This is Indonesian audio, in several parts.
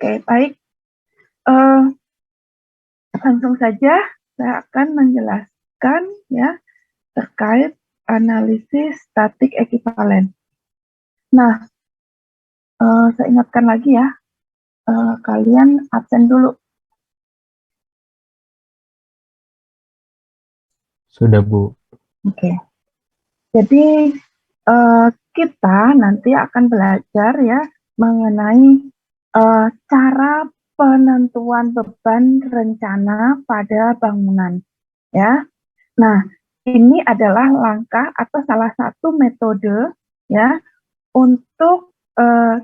Oke, baik. Langsung saja saya akan menjelaskan ya terkait analisis statik ekivalen. Nah, saya ingatkan lagi ya, kalian absen dulu. Sudah, Bu. Oke. Jadi kita nanti akan belajar ya mengenai cara penentuan beban rencana pada bangunan ya. Nah, ini adalah langkah atau salah satu metode ya untuk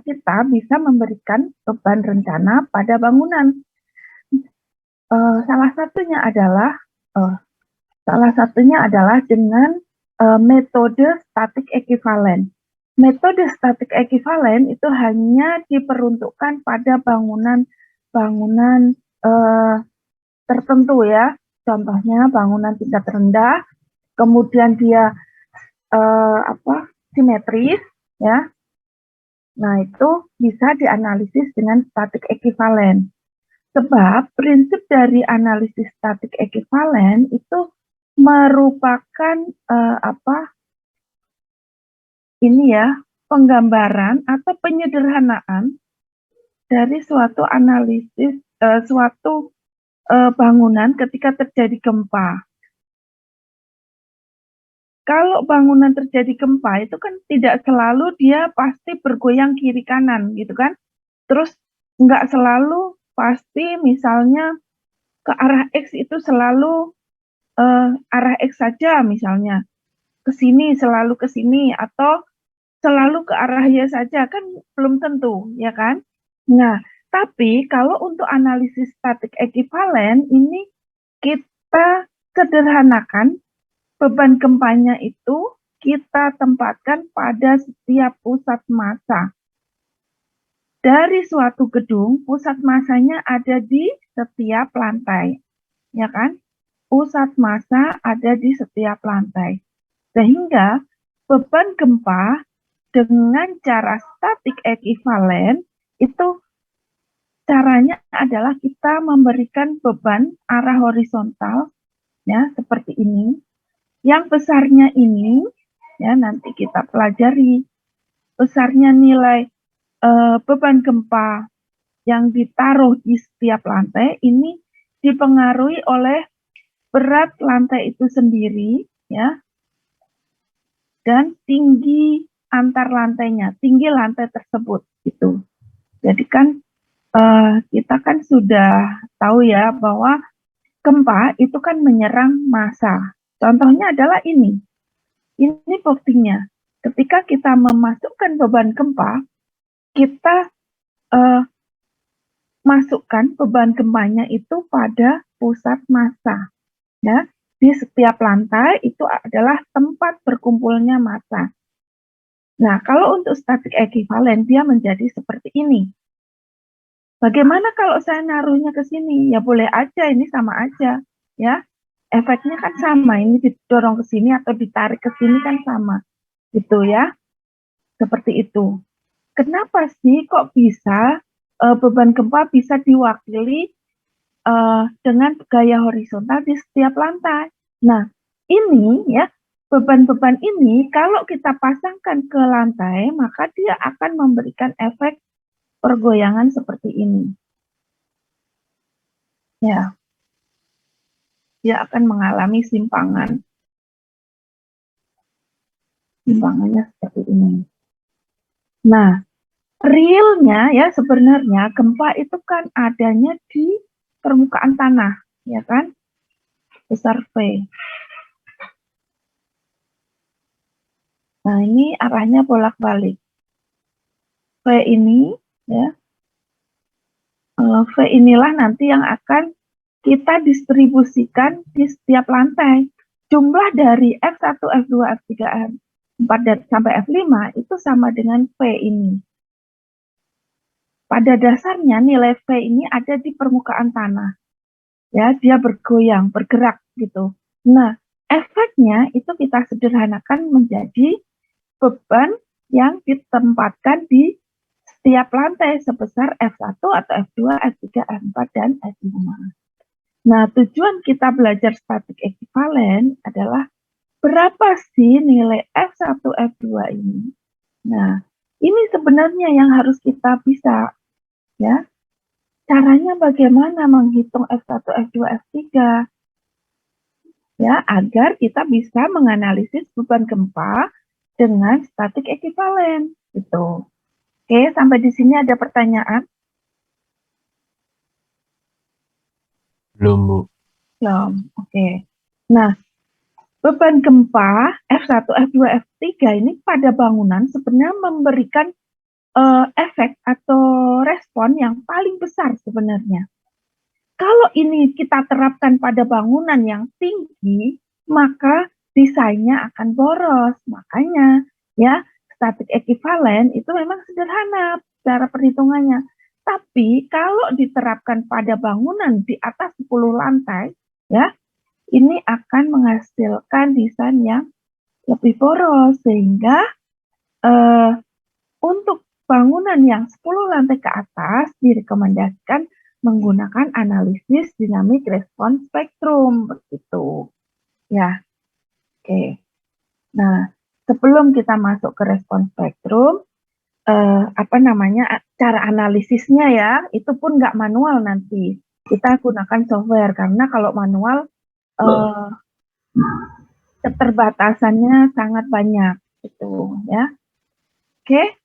kita bisa memberikan beban rencana pada bangunan. Salah satunya adalah dengan metode statik ekivalen. Metode statik ekivalen itu hanya diperuntukkan pada bangunan tertentu ya. Contohnya bangunan tingkat rendah, kemudian dia simetris ya. Nah, itu bisa dianalisis dengan statik ekivalen. Sebab prinsip dari analisis statik ekivalen itu merupakan penggambaran atau penyederhanaan dari suatu analisis bangunan ketika terjadi gempa. Kalau bangunan terjadi gempa itu kan tidak selalu dia pasti bergoyang kiri kanan gitu kan. Terus nggak selalu pasti misalnya ke arah X itu selalu arah X saja misalnya. Ke sini selalu ke sini atau selalu ke arah Y saja kan belum tentu ya kan. Nah, tapi kalau untuk analisis statik ekivalen ini kita sederhanakan. Beban gempanya itu kita tempatkan pada setiap pusat massa. Dari suatu gedung, pusat massanya ada di setiap lantai. Ya kan? Pusat massa ada di setiap lantai. Sehingga beban gempa dengan cara statik ekivalen itu caranya adalah kita memberikan beban arah horizontal ya seperti ini. Yang besarnya ini, ya nanti kita pelajari, besarnya nilai beban gempa yang ditaruh di setiap lantai, ini dipengaruhi oleh berat lantai itu sendiri, ya, dan tinggi antar lantainya, tinggi lantai tersebut, itu. Jadi kan kita kan sudah tahu ya bahwa gempa itu kan menyerang massa. Contohnya adalah ini. Ini buktinya. Ketika kita memasukkan beban gempa, kita masukkan beban gempanya itu pada pusat massa. Ya, di setiap lantai itu adalah tempat berkumpulnya massa. Nah, kalau untuk statik ekivalen dia menjadi seperti ini. Bagaimana kalau saya naruhnya ke sini? Ya boleh aja, ini sama aja, ya. Efeknya kan sama, ini didorong ke sini atau ditarik ke sini kan sama. Gitu ya. Seperti itu. Kenapa sih kok bisa beban gempa bisa diwakili dengan gaya horizontal di setiap lantai? Nah, ini ya, beban-beban ini kalau kita pasangkan ke lantai, maka dia akan memberikan efek pergoyangan seperti ini. Ya, dia akan mengalami simpangan. Simpangannya seperti ini. Nah, realnya ya sebenarnya gempa itu kan adanya di permukaan tanah, ya kan? Besar V. Nah, ini arahnya bolak-balik. V ini, ya, V inilah nanti yang akan kita distribusikan di setiap lantai. Jumlah dari F1, F2, F3, F4 sampai F5 itu sama dengan V ini. Pada dasarnya nilai V ini ada di permukaan tanah. Ya, dia bergoyang, bergerak gitu. Nah, efeknya itu kita sederhanakan menjadi beban yang ditempatkan di setiap lantai sebesar F1 atau F2, F3, F4, dan F5. Nah, tujuan kita belajar statik ekuivalen adalah berapa sih nilai F1, F2 ini. Nah, ini sebenarnya yang harus kita bisa, ya. Caranya bagaimana menghitung F1, F2, F3, ya, agar kita bisa menganalisis beban gempa dengan statik ekuivalen, gitu. Oke, sampai di sini ada pertanyaan? Belum, Bu. Belum, oke. Nah, beban gempa F1, F2, F3 ini pada bangunan sebenarnya memberikan efek atau respon yang paling besar sebenarnya. Kalau ini kita terapkan pada bangunan yang tinggi, maka desainnya akan boros. Makanya, ya, statik ekuivalen itu memang sederhana cara perhitungannya. Tapi kalau diterapkan pada bangunan di atas 10 lantai, ya, ini akan menghasilkan desain yang lebih boros, sehingga untuk bangunan yang 10 lantai ke atas direkomendasikan menggunakan analisis dinamik respons spektrum, begitu. Ya, oke. Nah, sebelum kita masuk ke respons spektrum, cara analisisnya ya, itu pun nggak manual nanti. Kita gunakan software, karena kalau manual keterbatasannya sangat banyak, gitu ya. Oke.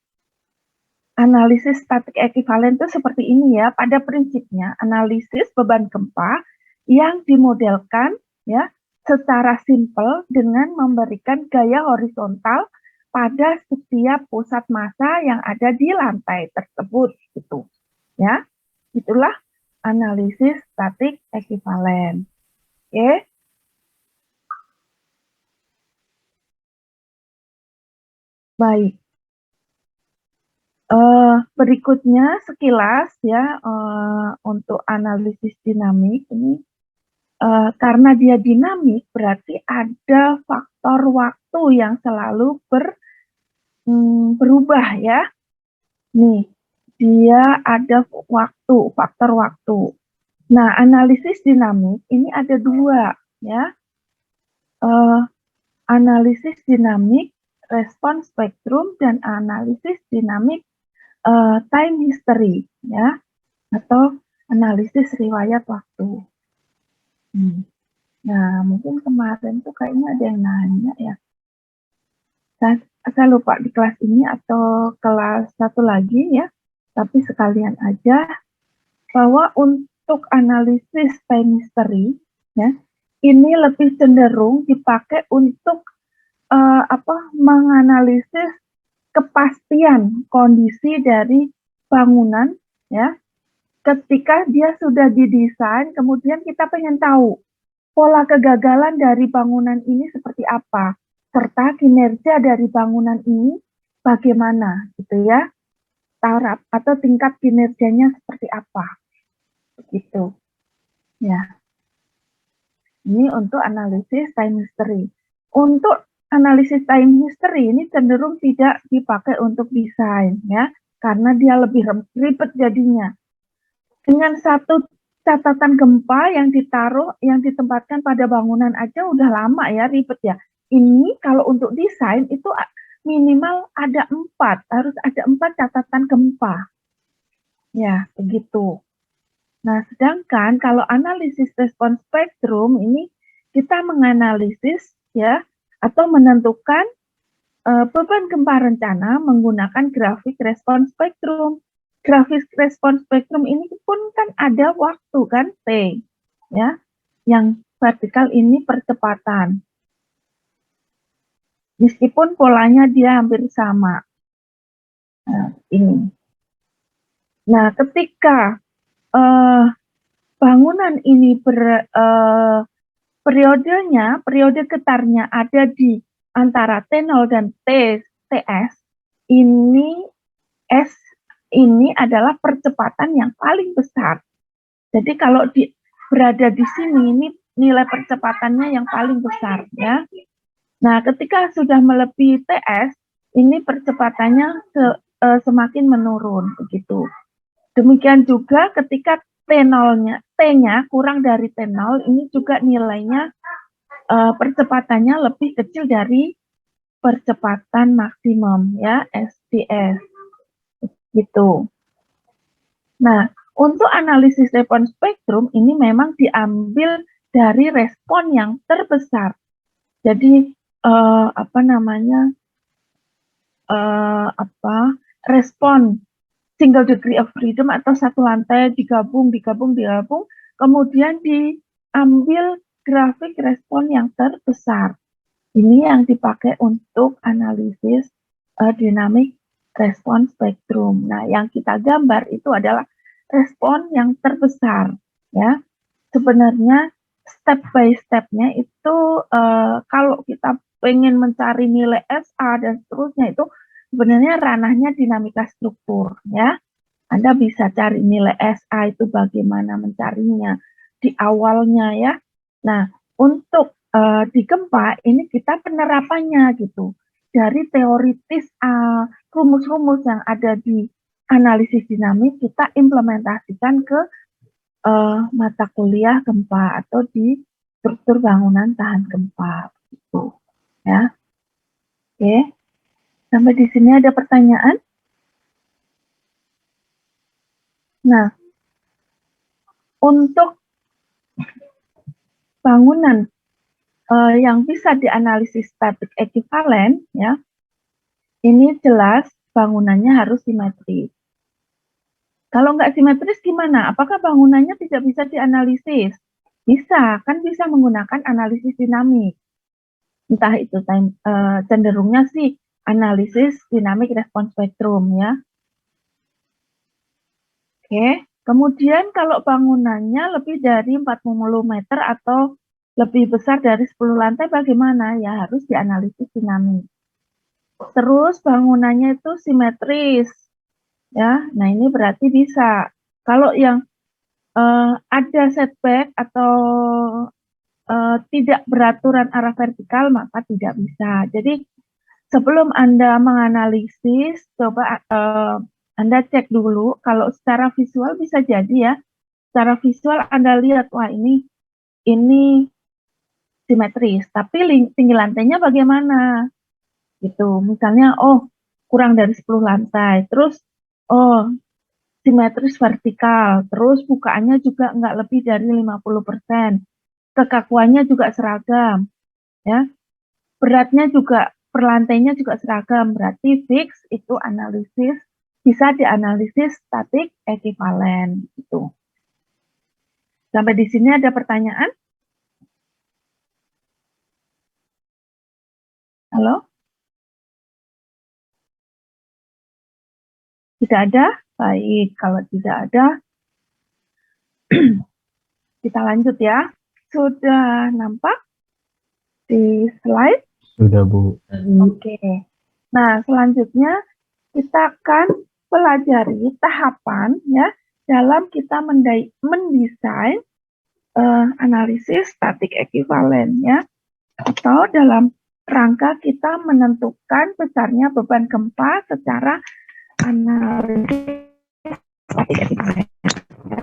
Analisis statik ekuivalen itu seperti ini ya. Pada prinsipnya, analisis beban gempa yang dimodelkan ya secara simpel dengan memberikan gaya horizontal pada setiap pusat massa yang ada di lantai tersebut, gitu. Ya, itulah analisis statik ekuivalen. Oke. Baik. Berikutnya sekilas ya untuk analisis dinamik ini, karena dia dinamik berarti ada faktor waktu yang selalu berubah ya. Nih, dia ada faktor waktu. Nah, analisis dinamik ini ada dua ya. Analisis dinamik respons spektrum dan analisis dinamik time history ya, atau analisis riwayat waktu. Nah, mungkin kemarin tuh kayaknya ada yang nanya ya. Saya lupa di kelas ini atau kelas satu lagi ya, tapi sekalian aja bahwa untuk analisis time history ya, ini lebih cenderung dipakai untuk menganalisis kepastian kondisi dari bangunan ya, ketika dia sudah didesain, kemudian kita pengen tahu pola kegagalan dari bangunan ini seperti apa, serta kinerja dari bangunan ini bagaimana, gitu ya, taraf atau tingkat kinerjanya seperti apa, begitu. Ya, ini untuk analisis time history. Untuk analisis time history ini cenderung tidak dipakai untuk desain, ya, karena dia lebih ribet jadinya. Dengan satu catatan gempa yang ditempatkan pada bangunan aja udah lama ya, ribet ya. Ini kalau untuk desain itu minimal ada 4, harus ada 4 catatan gempa. Ya, begitu. Nah, sedangkan kalau analisis respons spektrum ini kita menganalisis ya atau menentukan beban gempa rencana menggunakan grafik respons spektrum. Grafik respons spektrum ini pun kan ada waktu kan T ya. Yang vertikal ini percepatan. Meskipun polanya dia hampir sama. Nah, ini. Nah, ketika bangunan ini periode getarnya ada di antara T0 dan TS, ini S ini adalah percepatan yang paling besar. Jadi kalau berada di sini, ini nilai percepatannya yang paling besar ya. Nah, ketika sudah melebihi TS, ini percepatannya semakin menurun begitu. Demikian juga ketika T-nya kurang dari T0, ini juga nilainya percepatannya lebih kecil dari percepatan maksimum ya, SDS gitu. Nah, untuk analisis respon spektrum ini memang diambil dari respon yang terbesar. Jadi respon single degree of freedom atau satu lantai digabung, kemudian diambil grafik respon yang terbesar. Ini yang dipakai untuk analisis dynamic respon spektrum. Nah, yang kita gambar itu adalah respon yang terbesar, ya. Sebenarnya step by step-nya itu kalau kita pengen mencari nilai SA dan seterusnya itu sebenarnya ranahnya dinamika struktur, ya. Anda bisa cari nilai SA itu bagaimana mencarinya di awalnya, ya. Nah, untuk di gempa ini kita penerapannya gitu. Dari teoritis rumus-rumus yang ada di analisis dinamik kita implementasikan ke mata kuliah gempa atau di struktur bangunan tahan gempa gitu, ya. Oke. Sampai di sini ada pertanyaan? Nah, untuk bangunan yang bisa dianalisis statik ekivalen, ya, ini jelas bangunannya harus simetris. Kalau nggak simetris gimana? Apakah bangunannya tidak bisa dianalisis? Bisa, kan bisa menggunakan analisis dinamik. Entah itu cenderungnya sih analisis dinamik respon spektrum, ya. Oke, kemudian kalau bangunannya lebih dari 40 meter atau lebih besar dari 10 lantai bagaimana? Ya harus dianalisis dinamik. Terus bangunannya itu simetris, ya. Nah ini berarti bisa. Kalau yang ada setback atau tidak beraturan arah vertikal maka tidak bisa. Jadi sebelum Anda menganalisis, coba Anda cek dulu. Kalau secara visual bisa jadi ya. Secara visual Anda lihat, wah ini simetris, tapi tinggi lantainya bagaimana? Gitu. Misalnya, oh kurang dari 10 lantai, terus oh simetris vertikal, terus bukaannya juga nggak lebih dari 50%, kekakuannya juga seragam, ya. Beratnya juga per lantainya juga seragam, berarti fix itu analisis bisa dianalisis statik ekivalen gitu. Sampai di sini ada pertanyaan? Halo? Tidak ada? Baik, kalau tidak ada, kita lanjut ya. Sudah nampak di slide? Sudah, Bu. Oke. Nah, selanjutnya kita akan pelajari tahapan ya dalam kita mendesain analisis statik ekivalen ya, atau dalam rangka kita menentukan besarnya beban gempa secara analisis statik ekivalen. Ya.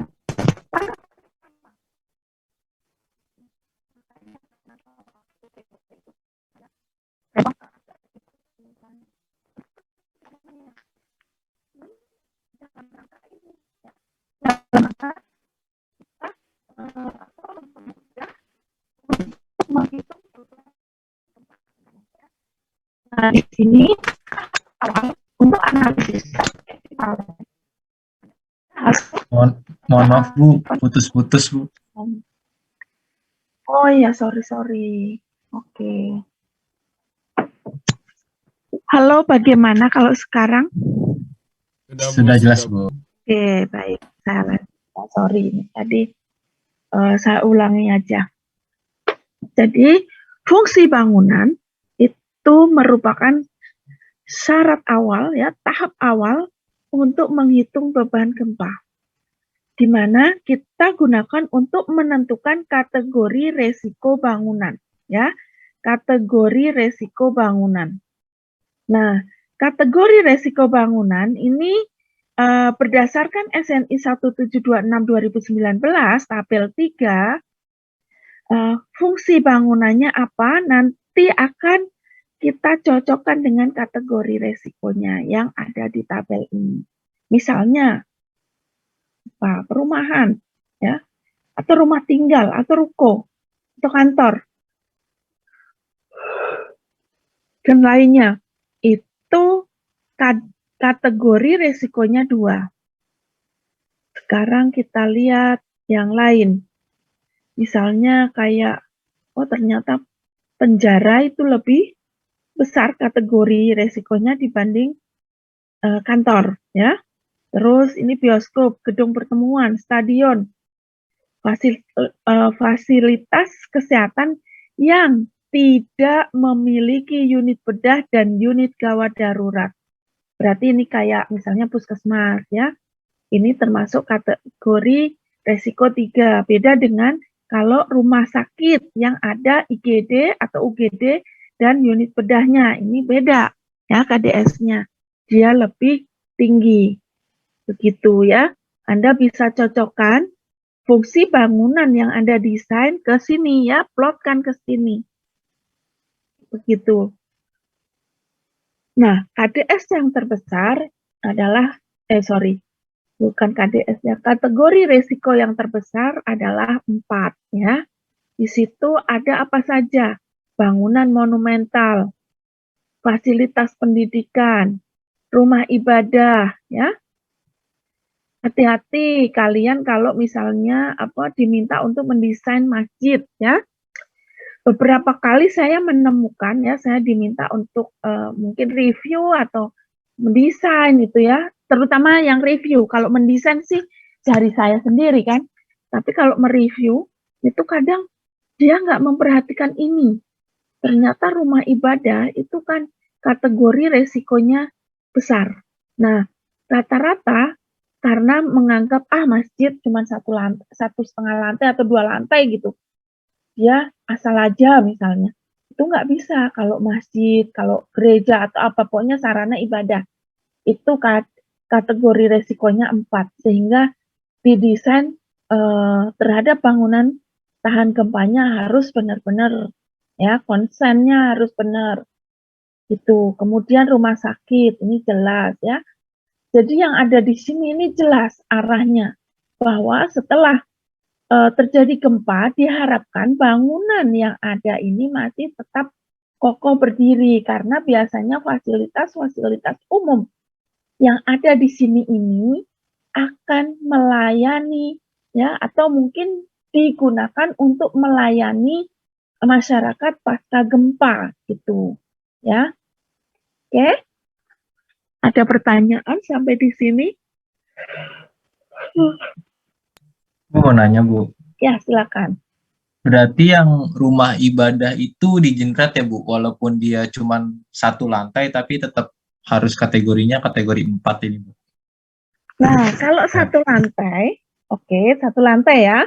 Nah, di sini untuk analisis mohon maaf Bu, putus-putus Bu. Oh ya, sorry. Oke. Halo, bagaimana kalau sekarang? Sudah jelas Bu. Oke, baik. Sorry, tadi saya ulangi aja. Jadi, fungsi bangunan itu merupakan syarat awal, ya, tahap awal untuk menghitung beban gempa, di mana kita gunakan untuk menentukan kategori resiko bangunan, ya, kategori resiko bangunan. Nah, kategori resiko bangunan ini berdasarkan SNI 1726/2019 tabel 3, fungsi bangunannya apa nanti akan kita cocokkan dengan kategori resikonya yang ada di tabel ini. Misalnya perumahan, ya, atau rumah tinggal, atau ruko, atau kantor, dan lainnya. Itu kategori resikonya 2. Sekarang kita lihat yang lain. Misalnya kayak, ternyata penjara itu lebih besar kategori resikonya dibanding kantor, ya. Terus ini bioskop, gedung pertemuan, stadion, fasilitas kesehatan yang tidak memiliki unit bedah dan unit gawat darurat. Berarti ini kayak misalnya puskesmas, ya. Ini termasuk kategori resiko 3. Beda dengan kalau rumah sakit yang ada IGD atau UGD dan unit bedahnya. Ini beda, ya, KDS-nya. Dia lebih tinggi. Begitu, ya. Anda bisa cocokkan fungsi bangunan yang Anda desain ke sini, ya. Plotkan ke sini. Begitu. Nah, KDS yang terbesar adalah, bukan KDS ya, kategori risiko yang terbesar adalah 4, ya. Di situ ada apa saja? Bangunan monumental, fasilitas pendidikan, rumah ibadah, ya. Hati-hati kalian kalau misalnya diminta untuk mendesain masjid, ya. Beberapa kali saya menemukan, ya, saya diminta untuk mungkin review atau mendesain itu, ya. Terutama yang review, kalau mendesain sih jari saya sendiri kan. Tapi kalau mereview, itu kadang dia nggak memperhatikan ini. Ternyata rumah ibadah itu kan kategori resikonya besar. Nah, rata-rata karena menganggap masjid cuma 1,5 lantai atau 2 lantai gitu. Dia asal aja misalnya. Itu nggak bisa kalau masjid, kalau gereja atau apa, pokoknya sarana ibadah. Itu kategori resikonya 4, sehingga didesain terhadap bangunan tahan gempanya harus benar-benar, ya, konsennya harus benar. Itu. Kemudian rumah sakit, ini jelas, ya. Jadi yang ada di sini ini jelas arahnya, bahwa setelah terjadi gempa, diharapkan bangunan yang ada ini masih tetap kokoh berdiri, karena biasanya fasilitas-fasilitas umum yang ada di sini ini akan melayani, ya, atau mungkin digunakan untuk melayani masyarakat pasca gempa gitu, ya. Oke, ada pertanyaan sampai di sini? Bu mau nanya, Bu. Ya, silakan. Berarti yang rumah ibadah itu dijenrat ya, Bu, walaupun dia cuma 1 lantai, tapi tetap harus kategorinya kategori 4 ini, Bu. Nah, kalau 1 lantai, oke, 1 lantai ya.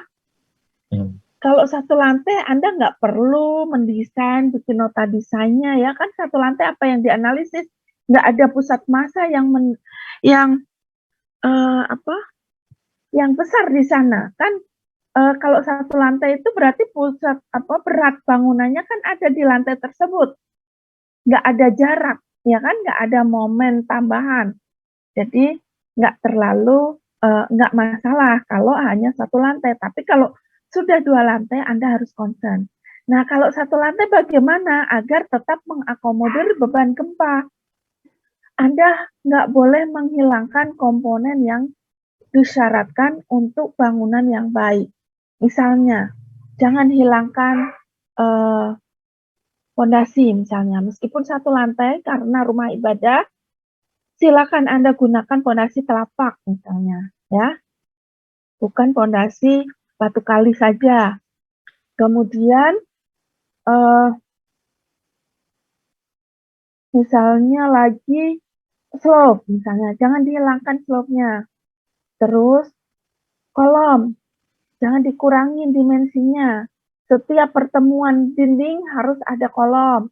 Kalau 1 lantai, Anda nggak perlu mendesain, bikin nota desainnya, ya kan. 1 lantai apa yang dianalisis? Nggak ada pusat massa yang besar di sana, kan. Kalau 1 lantai itu berarti berat bangunannya kan ada di lantai tersebut. Nggak ada jarak, ya kan, nggak ada momen tambahan. Jadi nggak terlalu, nggak masalah kalau hanya 1 lantai. Tapi kalau sudah 2 lantai, Anda harus concern. Nah, kalau 1 lantai bagaimana agar tetap mengakomodir beban gempa? Anda nggak boleh menghilangkan komponen yang disyaratkan untuk bangunan yang baik. Misalnya, jangan hilangkan fondasi misalnya. Meskipun 1 lantai karena rumah ibadah, silakan Anda gunakan fondasi telapak misalnya, ya. Bukan fondasi batu kali saja. Kemudian misalnya lagi slope misalnya, jangan dihilangkan slope-nya. Terus kolom, jangan dikurangin dimensinya. Setiap pertemuan dinding harus ada kolom.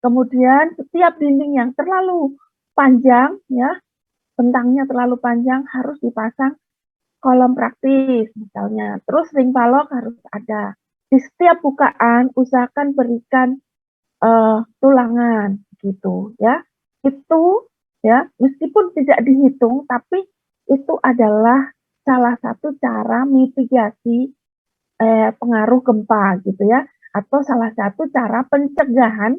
Kemudian setiap dinding yang terlalu panjang ya, bentangnya terlalu panjang harus dipasang kolom praktis misalnya. Terus ring balok harus ada. Di setiap bukaan usahakan berikan tulangan gitu ya. Itu ya, meskipun tidak dihitung tapi itu adalah salah satu cara mitigasi pengaruh gempa gitu ya, atau salah satu cara pencegahan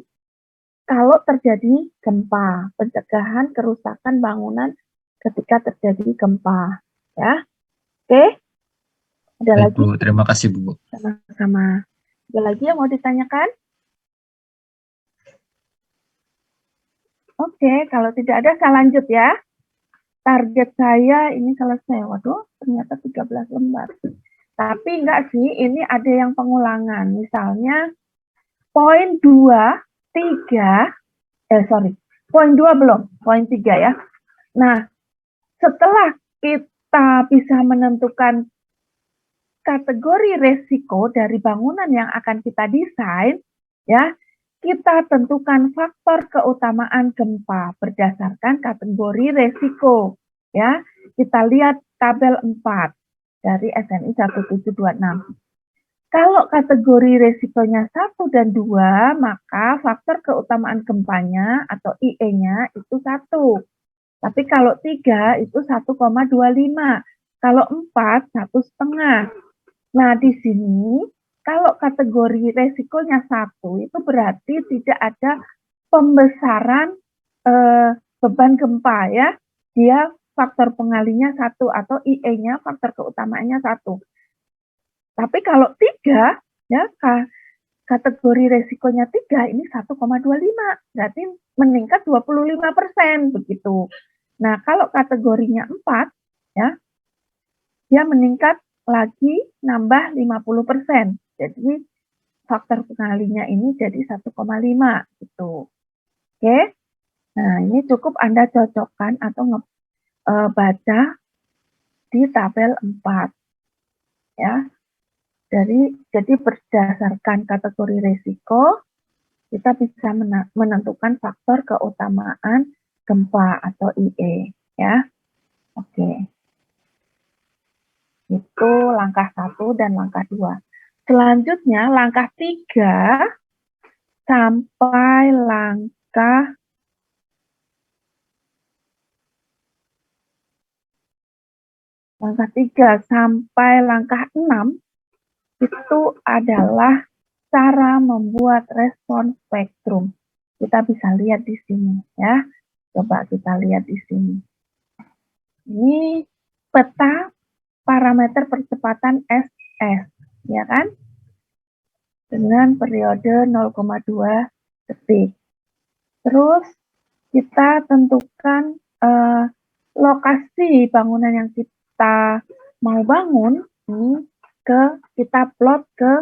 kalau terjadi gempa, pencegahan kerusakan bangunan ketika terjadi gempa ya. Oke, ada Baik, lagi? Bu. Terima kasih, Bu. Sama-sama. Ada lagi yang mau ditanyakan? Oke, kalau tidak ada saya lanjut ya. Target saya ini selesai. Waduh, ternyata 13 lembar. Tapi enggak sih, ini ada yang pengulangan. Misalnya poin 2, 3, poin 2 belum, poin 3 ya. Nah, setelah kita bisa menentukan kategori resiko dari bangunan yang akan kita desain, ya, kita tentukan faktor keutamaan gempa berdasarkan kategori resiko. Ya, kita lihat tabel 4 dari SNI 1726. Kalau kategori resikonya 1 dan 2, maka faktor keutamaan gempanya atau IE-nya itu 1. Tapi kalau 3 itu 1,25. Kalau 4, 1,5. Nah, di sini kalau kategori resikonya 1 itu berarti tidak ada pembesaran beban gempa ya. Dia faktor pengalinya 1 atau IE-nya faktor keutamaannya 1. Tapi kalau 3 ya kategori resikonya 3 ini 1,25, berarti meningkat 25% begitu. Nah, kalau kategorinya 4 ya dia meningkat lagi nambah 50%. Jadi faktor pengalinya ini jadi 1,5 gitu. Oke. Nah, ini cukup Anda cocokkan atau baca di tabel 4 ya. Jadi berdasarkan kategori risiko kita bisa menentukan faktor keutamaan gempa atau IE ya. Oke. Itu langkah 1 dan langkah 2. Selanjutnya langkah 3 sampai langkah langkah 3 sampai langkah 6 itu adalah cara membuat respon spektrum. Kita bisa lihat di sini ya. Coba kita lihat di sini. Ini peta parameter percepatan SS, ya kan? Dengan periode 0,2 detik. Terus kita tentukan lokasi bangunan yang kita mau bangun ini kita plot ke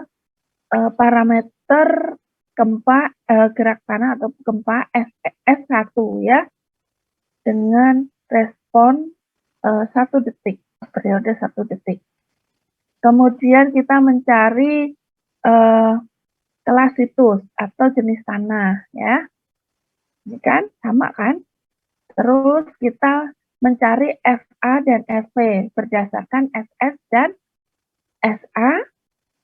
parameter gempa gerak tanah atau gempa S1 ya, dengan respon 1 detik, periode 1 detik. Kemudian kita mencari kelas situs atau jenis tanah ya. Ini kan sama kan? Terus kita mencari FA dan FV berdasarkan SS dan SA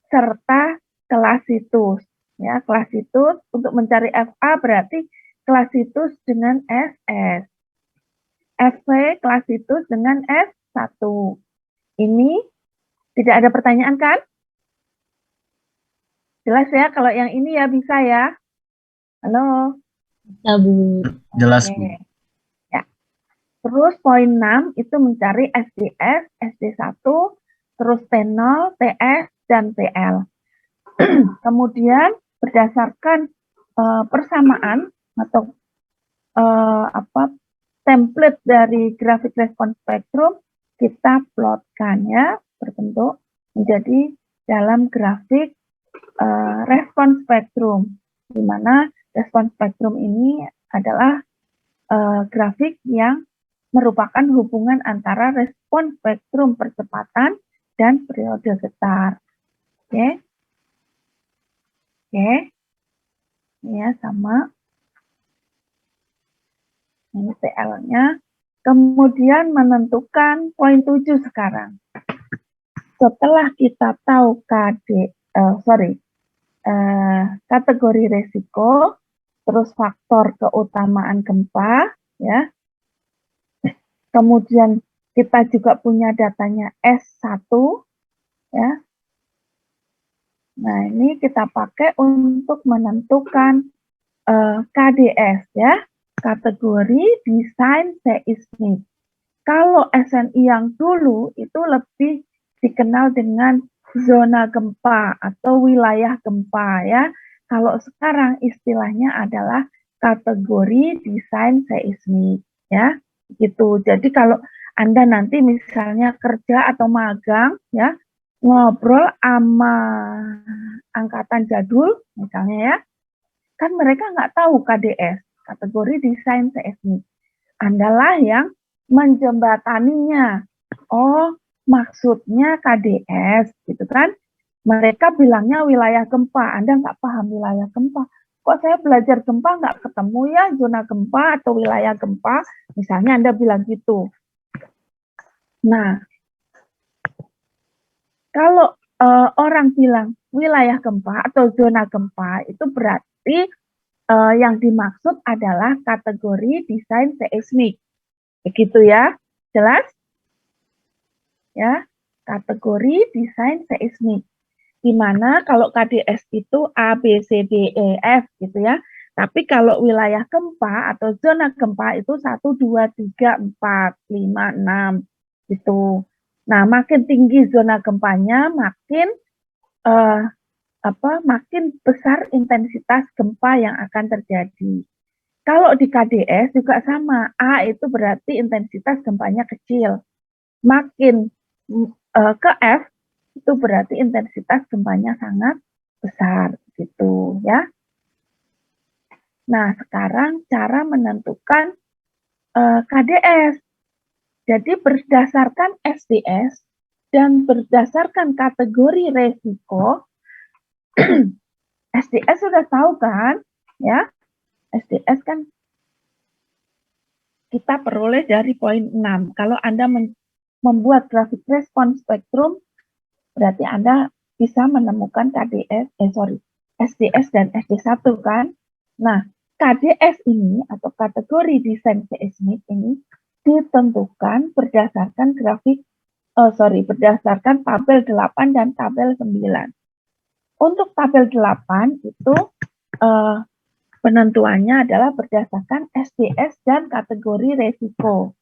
serta kelas situs. Ya, kelas situs untuk mencari FA berarti kelas situs dengan SS. FV kelas situs dengan S1. Ini tidak ada pertanyaan kan? Jelas ya, kalau yang ini ya bisa ya. Halo? Bisa, Bu. Jelas, Oke. Bu. Ya. Terus poin 6 itu mencari SDS, SD1, terus T0, TS, dan TL. Kemudian berdasarkan persamaan atau template dari grafik respon spektrum, kita plotkan ya, berbentuk menjadi dalam grafik respon spektrum, di mana respon spektrum ini adalah grafik yang merupakan hubungan antara respon spektrum percepatan dan periode getar. Oke. Oke. Ya, sama. Ini TL-nya. Kemudian menentukan poin 7 sekarang. Setelah kita tahu kategori resiko, terus faktor keutamaan gempa, ya. Kemudian kita juga punya datanya S1, ya. Nah, ini kita pakai untuk menentukan KDS, ya, kategori desain seismik. Kalau SNI yang dulu itu lebih dikenal dengan zona gempa atau wilayah gempa, ya. Kalau sekarang istilahnya adalah kategori desain seismik, ya. Gitu. Jadi kalau Anda nanti misalnya kerja atau magang, ya, ngobrol sama angkatan jadul misalnya, ya, kan mereka nggak tahu KDS, kategori desain seismik. Andalah yang menjembataninya. Oh, maksudnya KDS, gitu kan? Mereka bilangnya wilayah gempa. Anda nggak paham wilayah gempa. Kok saya belajar gempa nggak ketemu ya zona gempa atau wilayah gempa? Misalnya Anda bilang gitu. Nah, kalau orang bilang wilayah gempa atau zona gempa, itu berarti yang dimaksud adalah kategori desain seismik. Begitu ya, jelas? Ya, kategori desain seismik. Di mana kalau KDS itu A, B, C, D, E, F gitu ya. Tapi kalau wilayah gempa atau zona gempa itu 1, 2, 3, 4, 5, 6 gitu. Nah, makin tinggi zona gempanya, makin makin besar intensitas gempa yang akan terjadi. Kalau di KDS juga sama, A itu berarti intensitas gempanya kecil. Makin ke F itu berarti intensitas gempanya sangat besar gitu ya. Nah, sekarang cara menentukan KDS. Jadi berdasarkan SDS dan berdasarkan kategori resiko, SDS sudah tahu kan, ya? SDS kan kita peroleh dari poin 6. Kalau Anda membuat grafik respons spektrum, berarti Anda bisa menemukan SDS dan SD1 kan. Nah, KDS ini atau kategori desain seismik ini ditentukan berdasarkan berdasarkan tabel 8 dan tabel 9. Untuk tabel 8 itu penentuannya adalah berdasarkan SDS dan kategori resiko.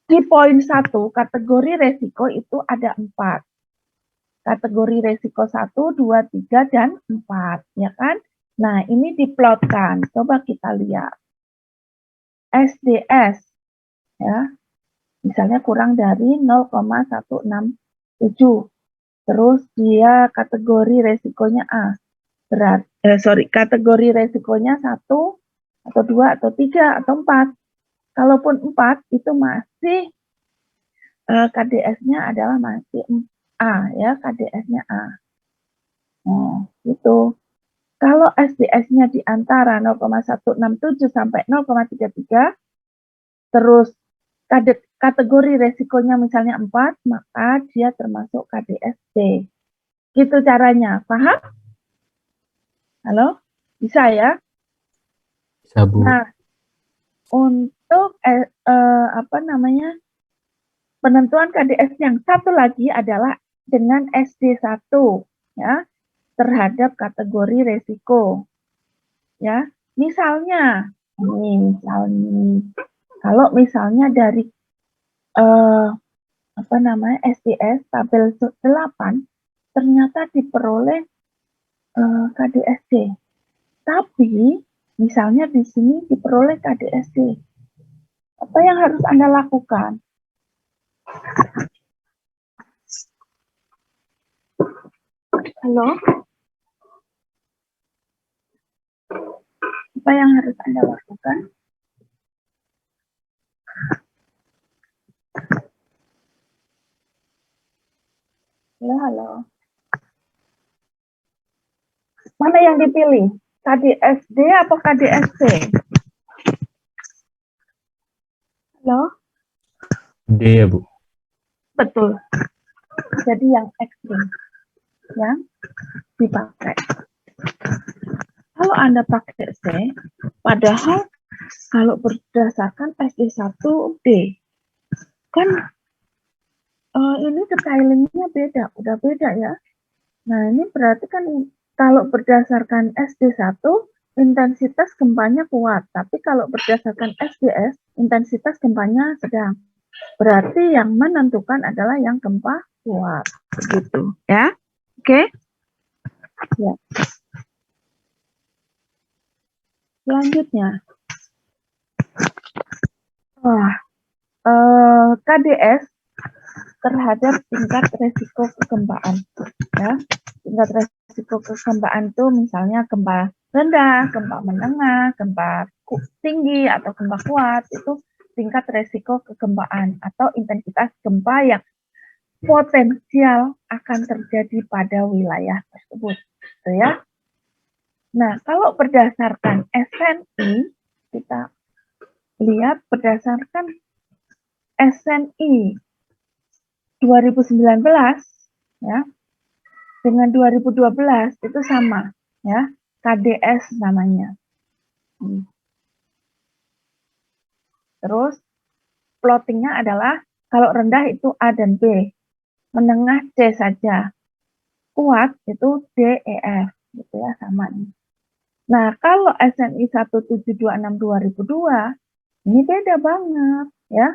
Di poin 1, kategori resiko itu ada 4. Kategori resiko 1, 2, 3, dan 4. Ya kan? Nah, ini diplotkan. Coba kita lihat. SDS, ya, misalnya kurang dari 0,167. Terus dia kategori resikonya A. Kategori resikonya 1, atau 2, atau 3, atau 4. Kalaupun 4, itu masih KDS-nya adalah masih A, ya, KDS-nya A. Nah, gitu. Kalau SDS-nya di antara 0,167 sampai 0,33, terus kategori resikonya misalnya 4, maka dia termasuk KDS-B. Gitu caranya, paham? Halo? Bisa ya? Bisa, Bu. Nah, untuk penentuan KDS yang satu lagi adalah dengan SD1, ya, terhadap kategori resiko. Ya, misalnya kalau misalnya dari SDS tabel 8 ternyata diperoleh KDSD. Tapi misalnya di sini diperoleh KDSD. Apa yang harus Anda lakukan? Halo? Apa yang harus Anda lakukan? Halo. Mana yang dipilih? KDSD atau KDSC? Halo, D ya Bu. betul. Jadi yang ekstrim yang dipakai. Kalau Anda pakai C, padahal kalau berdasarkan SD1 D, kan ini detailingnya beda, udah beda ya. Nah, ini berarti kan kalau berdasarkan SD1, intensitas gempanya kuat. Tapi kalau berdasarkan SDS, intensitas gempanya sedang. Berarti yang menentukan adalah yang gempa kuat. Begitu ya. Oke. Ya. Selanjutnya. Wah, KDS terhadap tingkat resiko kegempaan. Ya. Tingkat resiko kegempaan itu misalnya gempa rendah, gempa menengah, gempa tinggi, atau gempa kuat, itu tingkat resiko kegempaan atau intensitas gempa yang potensial akan terjadi pada wilayah tersebut. Gitu ya. Nah, kalau berdasarkan SNI, kita lihat berdasarkan SNI 2019 ya, dengan 2012 itu sama ya, KDS namanya. Terus plottingnya adalah kalau rendah itu A dan B, menengah C saja, kuat itu D, E, F, gitu ya, sama nih. Nah, kalau SNI 1726 2002 ini beda banget ya.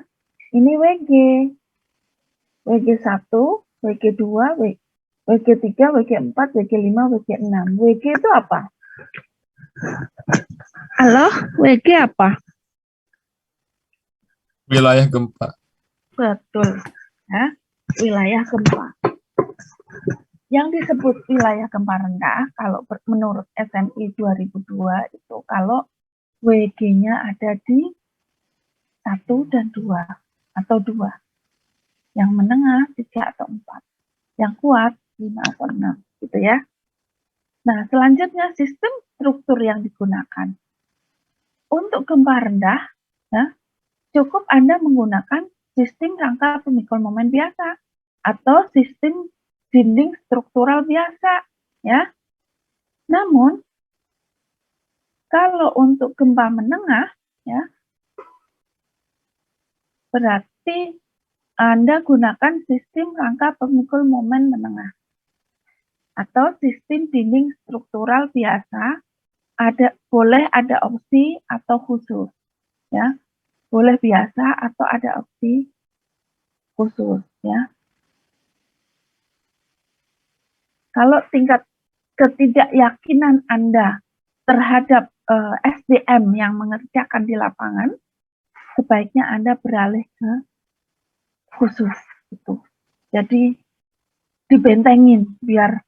Ini WG, WG1, WG2, WG3, WG4, WG5, WG6. WG itu apa? Halo, WG apa? Wilayah gempa. Betul. Ya, wilayah gempa. Yang disebut wilayah gempa rendah, kalau menurut SNI 2002 itu kalau WG-nya ada di 1 dan 2 atau 2. Yang menengah 3 atau 4. Yang kuat 5 atau 6 gitu ya. Nah, selanjutnya sistem struktur yang digunakan. Untuk gempa rendah, ya, cukup Anda menggunakan sistem rangka pemikul momen biasa atau sistem dinding struktural biasa, ya. Namun kalau untuk gempa menengah, ya, berarti Anda gunakan sistem rangka pemikul momen menengah atau sistem dinding struktural biasa. Boleh ada opsi atau khusus, ya. Boleh biasa atau ada opsi khusus, ya. Kalau tingkat ketidakyakinan Anda terhadap SDM yang mengerjakan di lapangan, sebaiknya Anda beralih ke khusus itu. Jadi dibentengin biar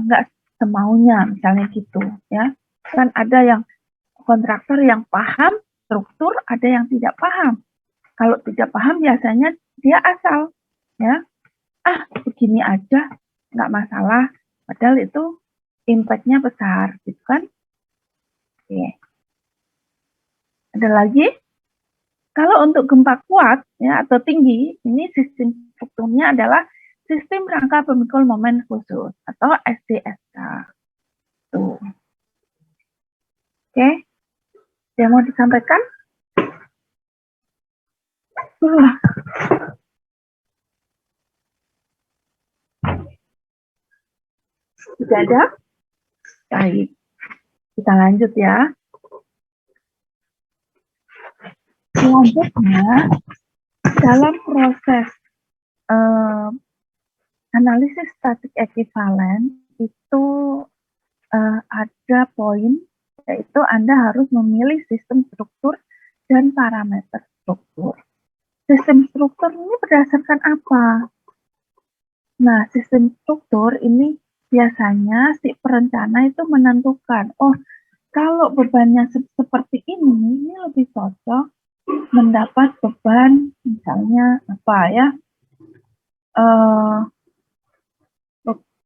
nggak semaunya, misalnya gitu, ya. Kan ada yang kontraktor yang paham struktur, ada yang tidak paham. Kalau tidak paham biasanya dia asal, ya, begini aja, nggak masalah. Padahal itu impact-nya besar, gitu kan? Oke. Ada lagi? Kalau untuk gempa kuat ya atau tinggi, ini sistem strukturnya adalah sistem rangka pemikul momen khusus atau SDSK. Tuh. Oke. Yang mau disampaikan? Tidak ada? Baik. Kita lanjut ya. Selanjutnya, dalam proses analisis statik ekuivalen itu ada poin, yaitu Anda harus memilih sistem struktur dan parameter struktur. Sistem struktur ini berdasarkan apa? Nah, sistem struktur ini biasanya si perencana itu menentukan, oh, kalau bebannya seperti ini lebih cocok mendapat beban, misalnya apa ya,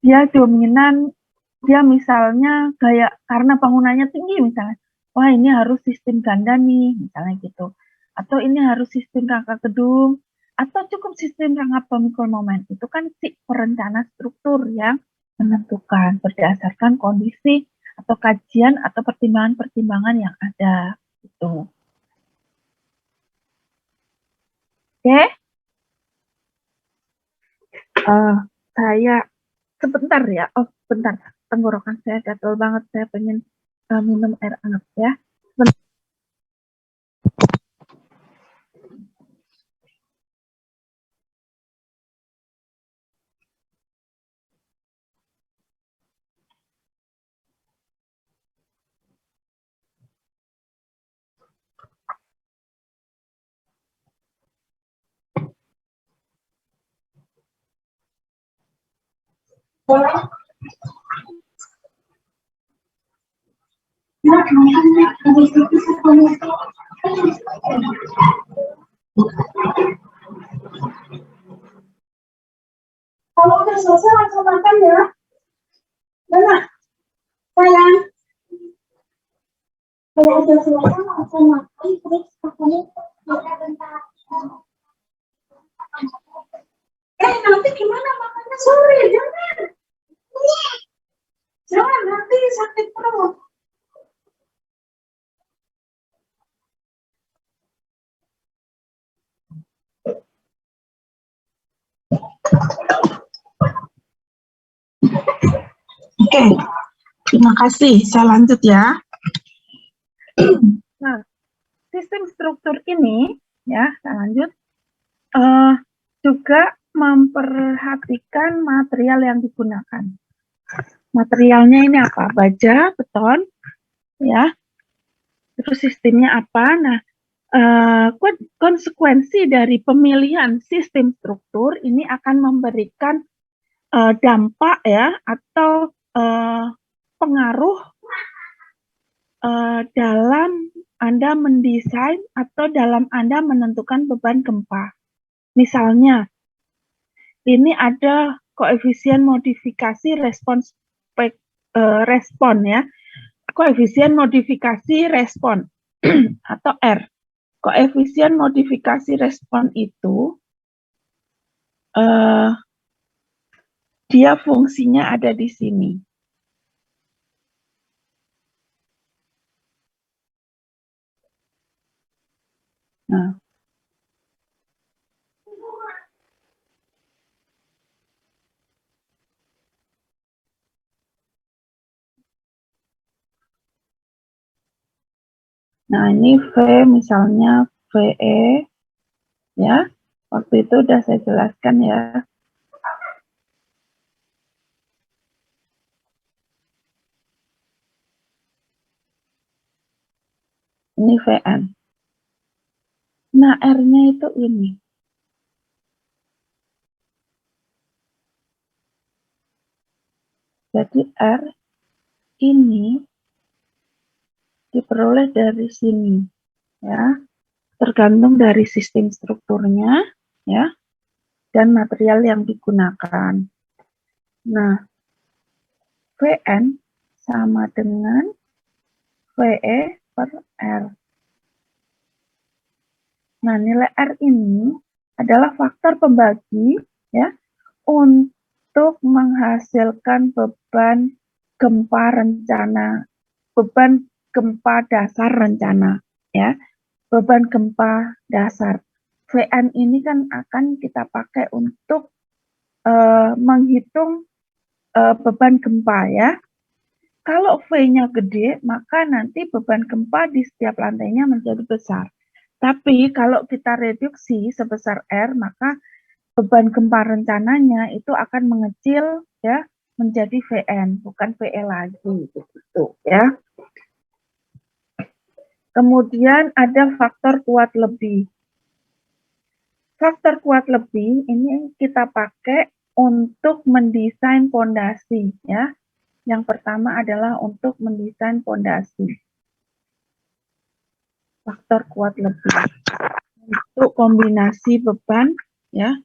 dia dominan, dia misalnya kayak karena bangunannya tinggi misalnya, wah ini harus sistem ganda nih, misalnya gitu. atau ini harus sistem rangka gedung, atau cukup sistem rangka pemikul momen. Itu kan si perencana struktur yang menentukan berdasarkan kondisi atau kajian atau pertimbangan-pertimbangan yang ada. Gitu. Oke, saya sebentar ya. Oh, bentar. Tenggorokan saya gatel banget. Saya pengen minum air hangat ya. Bentar. Kalau udah selesai langsung makan ya. Benar, sayang. Kalau udah selesai langsung makan, terus makannya bentar. Nanti gimana makannya sore, jangan. Jangan, nanti sakit perut. Oke, terima kasih. Saya lanjut ya. Nah, sistem struktur ini, ya, saya lanjut, juga memperhatikan material yang digunakan. Materialnya ini apa? Baja, beton, ya. Terus sistemnya apa? Nah, konsekuensi dari pemilihan sistem struktur ini akan memberikan dampak ya atau pengaruh dalam Anda mendesain atau dalam Anda menentukan beban gempa. Misalnya, ini ada koefisien modifikasi respon ya, koefisien modifikasi respon atau R. Koefisien modifikasi respon itu dia fungsinya ada di sini. Nah, ini V misalnya VE ya. Waktu itu udah saya jelaskan ya. Ini VN. Nah, R-nya itu ini. Jadi R ini diperoleh dari sini ya. Tergantung dari sistem strukturnya ya dan material yang digunakan. Nah, Vn sama dengan VE per R. Nah, nilai R ini adalah faktor pembagi ya untuk menghasilkan beban gempa rencana, beban gempa dasar rencana ya. Beban gempa dasar. Vn ini kan akan kita pakai untuk menghitung beban gempa ya. Kalau V-nya gede, maka nanti beban gempa di setiap lantainya menjadi besar. Tapi kalau kita reduksi sebesar R, maka beban gempa rencananya itu akan mengecil ya menjadi Vn, bukan VE lagi gitu ya. Kemudian ada faktor kuat lebih. Faktor kuat lebih ini kita pakai untuk mendesain pondasi ya. Yang pertama adalah untuk mendesain pondasi. Faktor kuat lebih untuk kombinasi beban ya.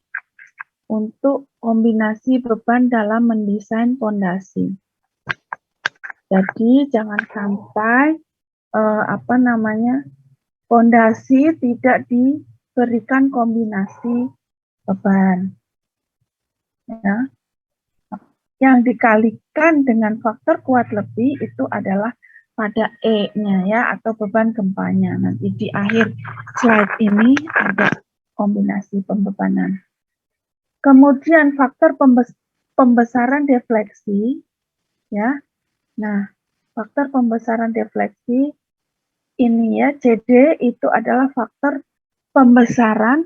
Untuk kombinasi beban dalam mendesain pondasi. Jadi jangan sampai Pondasi tidak diberikan kombinasi beban. Ya. Yang dikalikan dengan faktor kuat lebih itu adalah pada E-nya ya, atau beban gempanya. Nanti di akhir slide ini ada kombinasi pembebanan. Kemudian faktor pembesaran defleksi ya. Nah, faktor pembesaran defleksi ini ya, CD itu adalah faktor pembesaran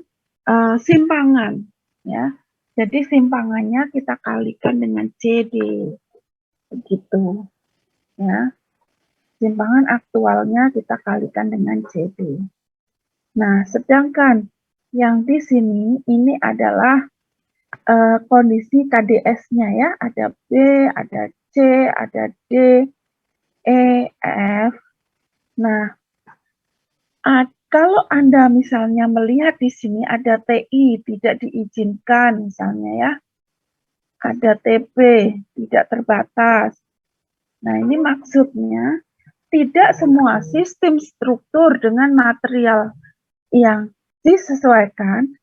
simpangan ya. Jadi simpangannya kita kalikan dengan CD begitu ya. Simpangan aktualnya kita kalikan dengan CD. Nah, sedangkan yang di sini ini adalah kondisi KDS-nya ya, ada B, ada C, ada D, E, F. Nah, kalau Anda misalnya melihat di sini ada TI tidak diizinkan misalnya ya, ada TB tidak terbatas. Nah, ini maksudnya tidak semua sistem struktur dengan material yang disesuaikan,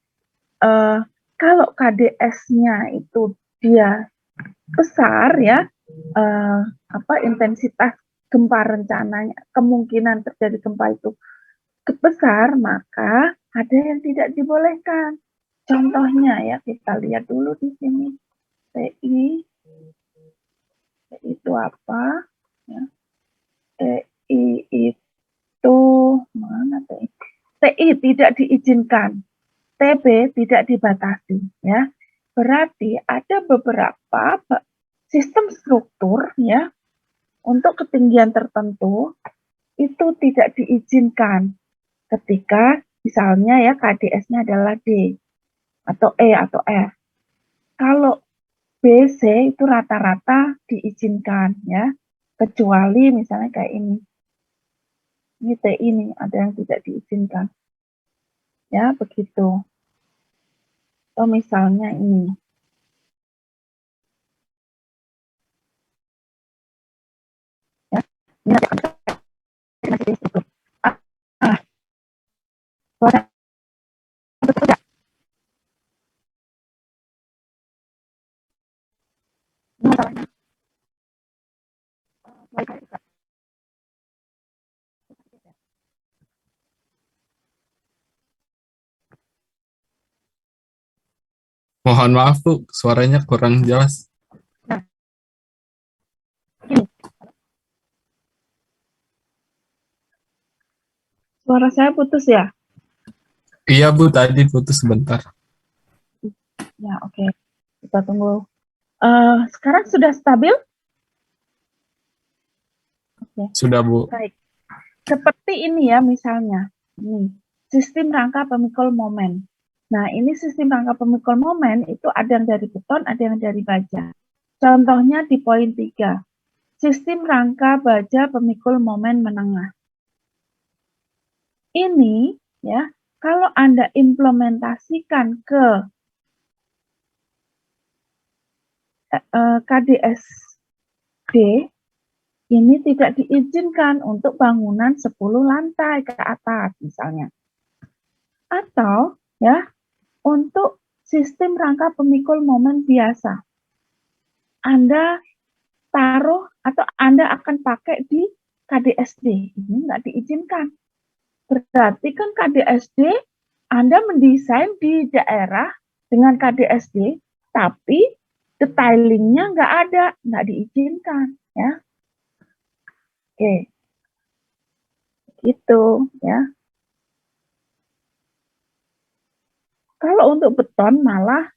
kalau KDS-nya itu dia besar ya, intensitas gempa rencananya, kemungkinan terjadi gempa itu besar, maka ada yang tidak dibolehkan. Contohnya ya, kita lihat dulu di sini. TI itu apa? Ya. TI itu mana TI? TI tidak diizinkan, TB tidak dibatasi ya. Berarti ada beberapa sistem struktur ya untuk ketinggian tertentu itu tidak diizinkan ketika misalnya ya KDS-nya adalah D atau E atau F. Kalau BC itu rata-rata diizinkan ya, kecuali misalnya kayak ini. Ini T ini ada yang tidak diizinkan. Ya, begitu. Atau misalnya ini. Ya, ini masih itu. Betul tidak? Ini masalahnya. Mohon maaf Bu, suaranya kurang jelas. Nah, gini. Suara saya putus ya? Iya Bu, tadi putus sebentar. Ya, oke. Kita tunggu. Sekarang sudah stabil? Oke. Sudah Bu. Baik. Seperti ini ya misalnya. Ini, sistem rangka pemikul momen. Nah, ini sistem rangka pemikul momen itu ada yang dari beton, ada yang dari baja. Contohnya di poin 3. Sistem rangka baja pemikul momen menengah. Ini ya, kalau Anda implementasikan ke KDSD, ini tidak diizinkan untuk bangunan 10 lantai ke atas misalnya. Atau ya, untuk sistem rangka pemikul momen biasa. Anda taruh atau Anda akan pakai di KDSD, ini nggak diizinkan. Berarti kan KDSD Anda mendesain di daerah dengan KDSD, tapi detailingnya nggak ada, nggak diizinkan, ya. Oke, gitu, ya. Kalau untuk beton malah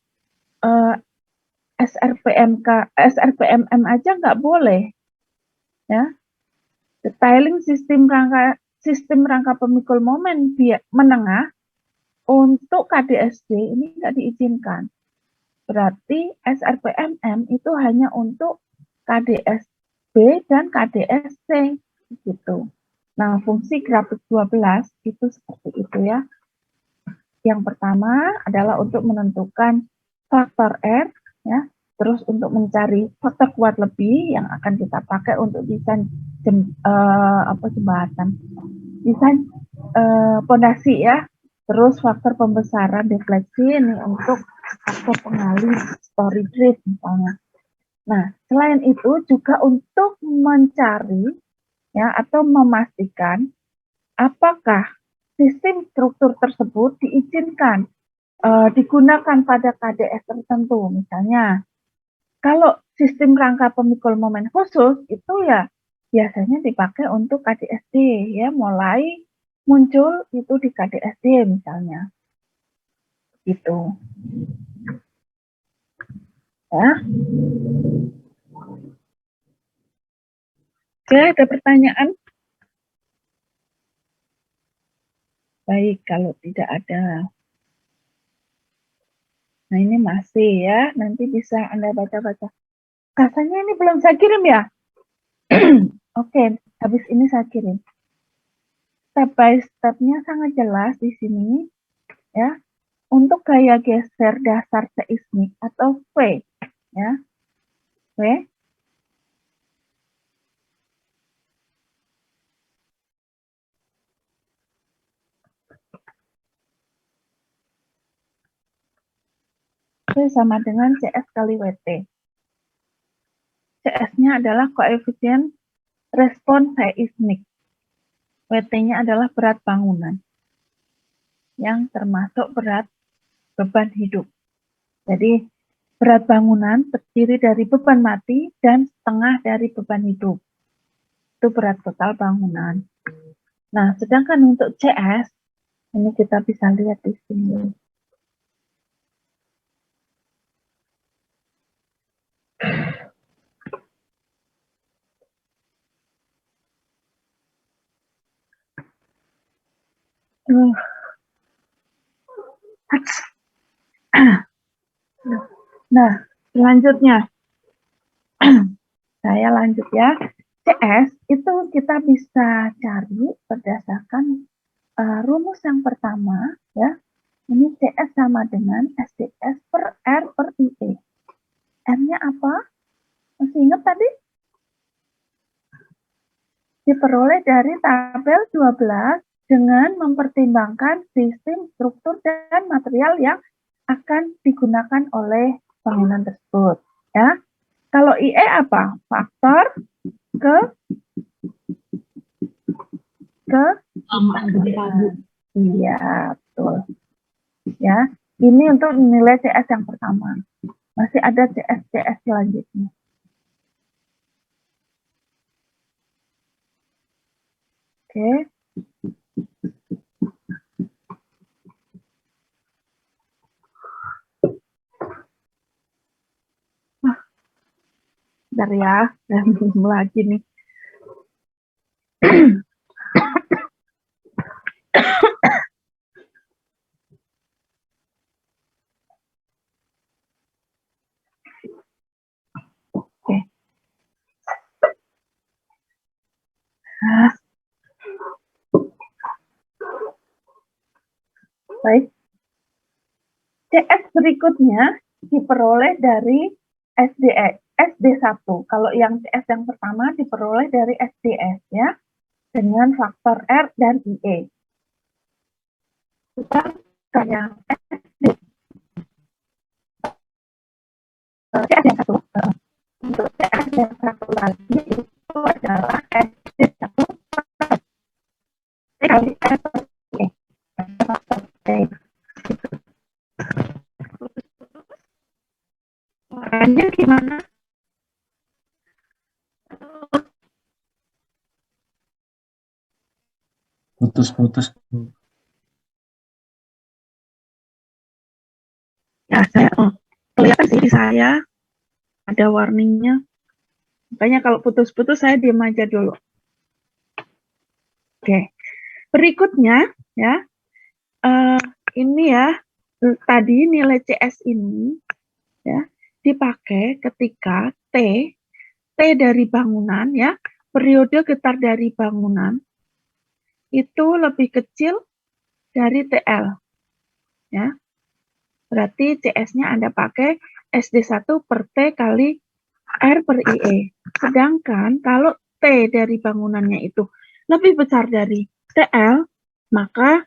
SRPMM aja nggak boleh, ya. Detailing sistem rangka pemikul momen menengah untuk KDSD ini nggak diizinkan. Berarti SRPMM itu hanya untuk KDSB dan KDSC gitu. Nah, fungsi grafik 12 itu seperti itu ya. Yang pertama adalah untuk menentukan faktor R ya, terus untuk mencari faktor kuat lebih yang akan kita pakai untuk desain jembatan, desain pondasi ya. Terus faktor pembesaran defleksi ini untuk faktor pengalih story drift misalnya. Nah, selain itu juga untuk mencari ya atau memastikan apakah sistem struktur tersebut diizinkan digunakan pada KDS tertentu. Misalnya, kalau sistem rangka pemikul momen khusus itu ya biasanya dipakai untuk KDSD ya, mulai muncul itu di KDSD misalnya. Gitu. Ya. Oke, ada pertanyaan? Baik, kalau tidak ada. Nah, ini masih ya, nanti bisa Anda baca-baca. Rasanya ini belum saya kirim ya? Oke, habis ini saya kirim. Step by step-nya sangat jelas di sini ya. Untuk gaya geser dasar seismik atau V ya. V sama dengan CS kali WT. CS-nya adalah koefisien respon seismik. WT-nya adalah berat bangunan yang termasuk berat beban hidup. Jadi berat bangunan terdiri dari beban mati dan setengah dari beban hidup. Itu berat total bangunan. Nah, sedangkan untuk CS, ini kita bisa lihat di sini. Nah, selanjutnya saya lanjut ya. CS itu kita bisa cari berdasarkan rumus yang pertama ya. Ini CS sama dengan SDS per R per IE. R-nya apa? Masih ingat tadi? Diperoleh dari tabel 12 dengan mempertimbangkan sistem, struktur, dan material yang akan digunakan oleh bangunan tersebut. Ya, kalau IE apa? Faktor ke iya, betul. Ya, ini untuk nilai CS yang pertama. Masih ada CS selanjutnya. Oke. Bentar ya, saya belum lagi nih. Oke. Baik. CS berikutnya diperoleh dari SD1. Kalau yang CS yang pertama diperoleh dari SDS ya, dengan faktor R dan IE. Kita yang SD. CS yang satu. Untuk CS yang satu lagi itu adalah SD1 kali R per IE. Faktor T. Suaranya gimana? Putus-putus. Ya, saya kelihatan sih di saya ada warningnya. Makanya kalau putus-putus saya diam aja dulu. Oke. Berikutnya ya. Ini ya, tadi nilai CS ini ya dipakai ketika T dari bangunan ya, periode getar dari bangunan itu lebih kecil dari TL ya. Berarti CS-nya Anda pakai SD1 per T kali R per IE. Sedangkan kalau T dari bangunannya itu lebih besar dari TL, Maka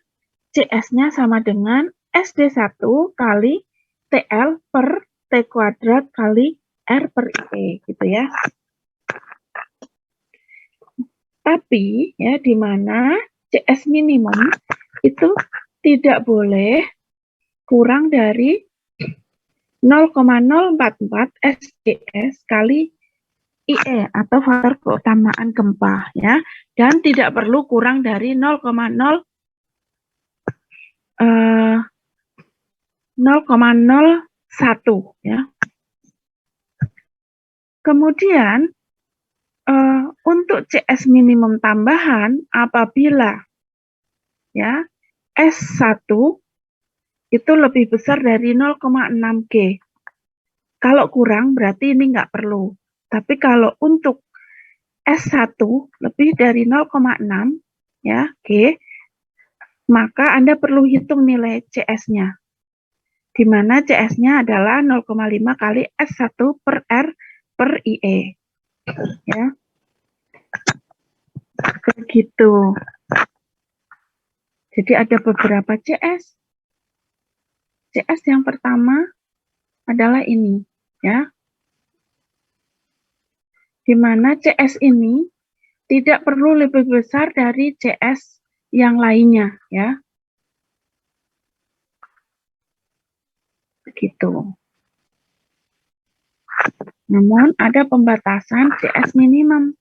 CS-nya sama dengan SD1 kali TL per T kuadrat kali R per IE gitu ya. Tapi ya di mana CS minimum itu tidak boleh kurang dari 0,044 SGS kali IE atau faktor keutamaan gempa ya, dan tidak perlu kurang dari 0,01 ya. Kemudian untuk CS minimum tambahan apabila ya S1 itu lebih besar dari 0,6 G. Kalau kurang berarti ini nggak perlu. Tapi kalau untuk S1 lebih dari 0,6 ya G, maka Anda perlu hitung nilai CS-nya. Di mana CS-nya adalah 0,5 kali S1 per R per IE. Ya. Begitu. Jadi ada beberapa CS. CS yang pertama adalah ini, ya. Di mana CS ini tidak perlu lebih besar dari CS yang lainnya, ya. Begitu. Namun ada pembatasan CS minimum.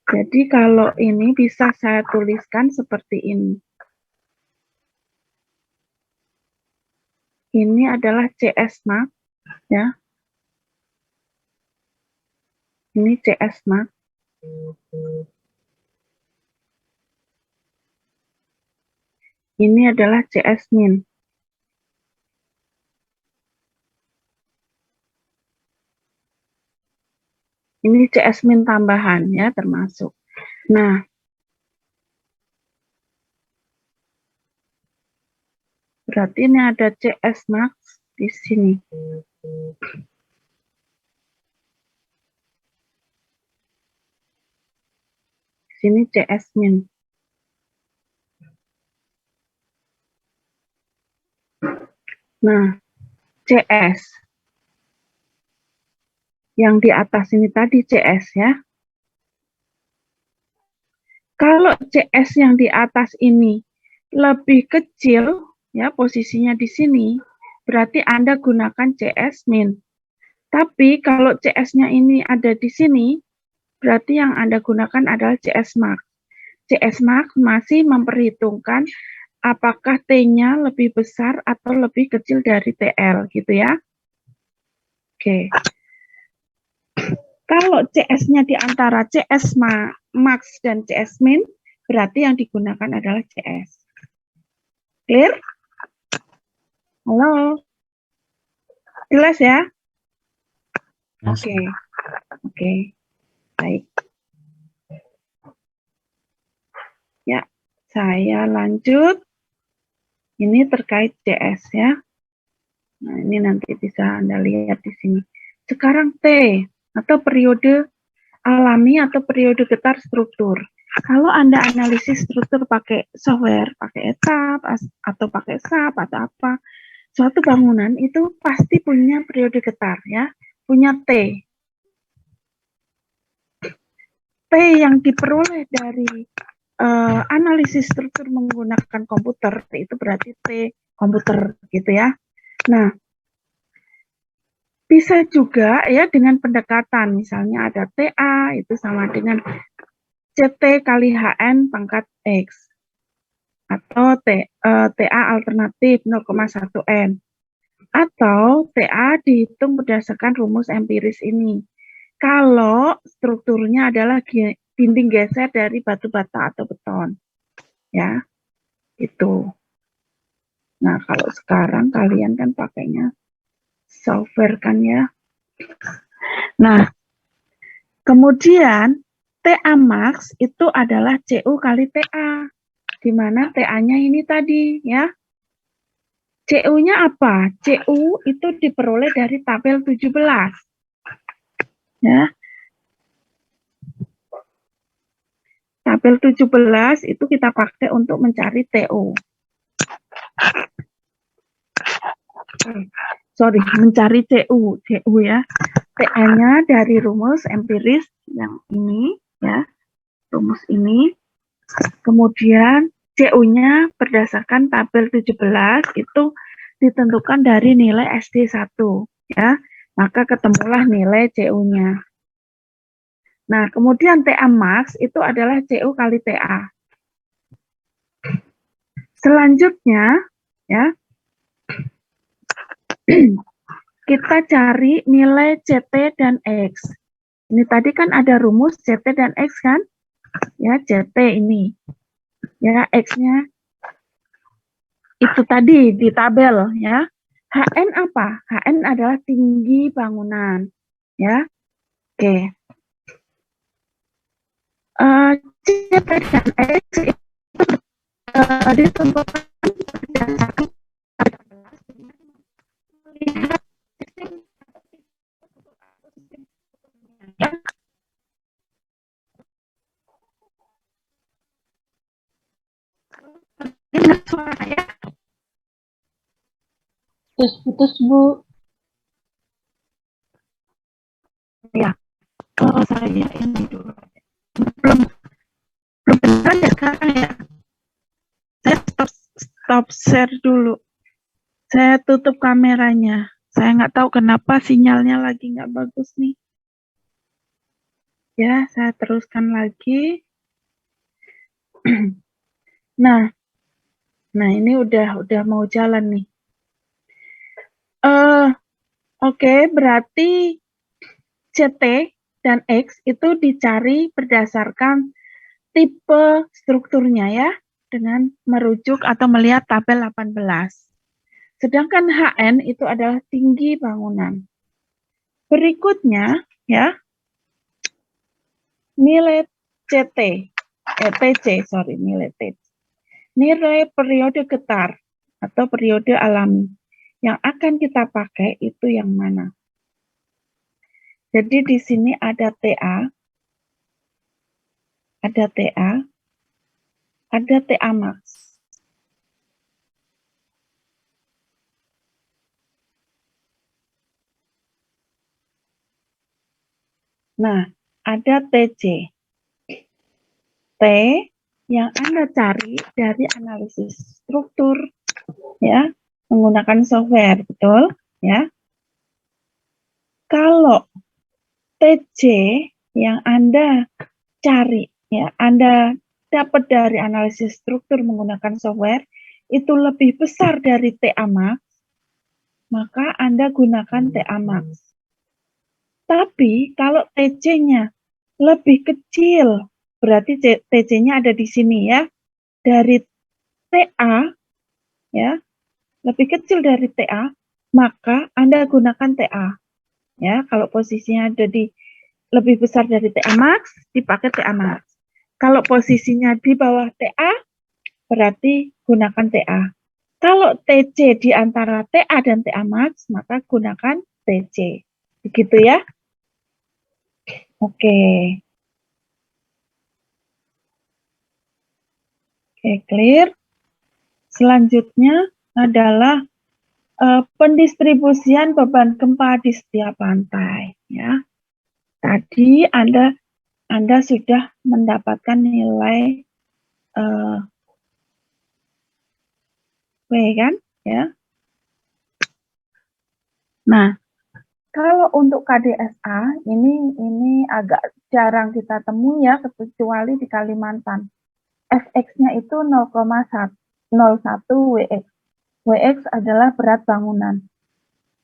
Jadi kalau ini bisa saya tuliskan seperti ini. Ini adalah CS max, ya. Ini CS max. Ini adalah CS min. Ini CS min tambahan ya termasuk. Nah, berarti ini ada CS max di sini. Di sini CS min. Nah, CS yang di atas ini tadi CS ya. Kalau CS yang di atas ini lebih kecil ya posisinya di sini, berarti Anda gunakan CS min. Tapi kalau CS-nya ini ada di sini, berarti yang Anda gunakan adalah CS max. CS max masih memperhitungkan apakah T-nya lebih besar atau lebih kecil dari TL gitu ya. Oke. Kalau CS-nya di antara CS max dan CS min, berarti yang digunakan adalah CS. Clear? Halo? Jelas ya? Oke. Oke. Baik. Ya, saya lanjut. Ini terkait CS ya. Nah, ini nanti bisa Anda lihat di sini. Sekarang T atau periode alami atau periode getar struktur. Kalau Anda analisis struktur pakai software, pakai etap atau pakai SAP atau apa, suatu bangunan itu pasti punya periode getar ya, punya T. T yang diperoleh dari analisis struktur menggunakan komputer itu berarti T komputer gitu ya. Nah, bisa juga ya dengan pendekatan, misalnya ada TA itu sama dengan CT kali HN pangkat X atau TA alternatif 0,1 N atau TA dihitung berdasarkan rumus empiris ini. Kalau strukturnya adalah dinding geser dari batu bata atau beton, ya itu. Nah kalau sekarang kalian kan pakainya software kan ya. Nah kemudian TA max itu adalah CU kali TA, di mana TA-nya ini tadi ya. CU-nya apa? CU itu diperoleh dari tabel 17. Ya. tabel 17 itu kita pakai untuk mencari TO. Sorry, mencari CU ya. TA-nya dari rumus empiris yang ini ya, rumus ini. Kemudian CU-nya berdasarkan tabel 17 itu ditentukan dari nilai SD1 ya. Maka ketemulah nilai CU-nya. Nah, kemudian TA max itu adalah CU kali TA. Selanjutnya ya, kita cari nilai CT dan X. Ini tadi kan ada rumus CT dan X kan? Ya, CT ini. Ya, X-nya itu tadi di tabel ya. HN apa? HN adalah tinggi bangunan. Ya. Oke. CT dan X itu ditentukan berdasarkan melihat ya. Dengar suara saya? Putus-putus, Bu. Ya. Kalau saya ini dulu. Belum benar ya sekarang ya. Saya stop share dulu. Saya tutup kameranya. Saya nggak tahu kenapa sinyalnya lagi nggak bagus nih. Ya, saya teruskan lagi. Nah ini udah mau jalan nih. Oke, berarti CT dan X itu dicari berdasarkan tipe strukturnya ya, dengan merujuk atau melihat tabel 18. Sedangkan HN itu adalah tinggi bangunan. Berikutnya ya, nilai nilai TC. Nilai periode getar atau periode alami. Yang akan kita pakai itu yang mana? Jadi di sini ada TA, ada TA max. Nah, ada TC. T yang Anda cari dari analisis struktur ya, menggunakan software, betul ya. Kalau TC yang Anda cari ya, Anda dapat dari analisis struktur menggunakan software itu lebih besar dari TA max, maka Anda gunakan TA max. Tapi kalau TC-nya lebih kecil, berarti TC-nya ada di sini ya, dari TA ya, lebih kecil dari TA, maka Anda gunakan TA. Ya, kalau posisinya ada di lebih besar dari TA max, dipakai TA max. Kalau posisinya di bawah TA, berarti gunakan TA. Kalau TC di antara TA dan TA max, maka gunakan TC. Begitu ya. Oke. Oke, clear. Selanjutnya adalah pendistribusian beban gempa di setiap lantai. Ya. Tadi Anda sudah mendapatkan nilai W kan? Ya. Nah, kalau untuk KDSA ini agak jarang kita temui ya, kecuali di Kalimantan. Fx-nya itu 0,01 Wx. Wx adalah berat bangunan.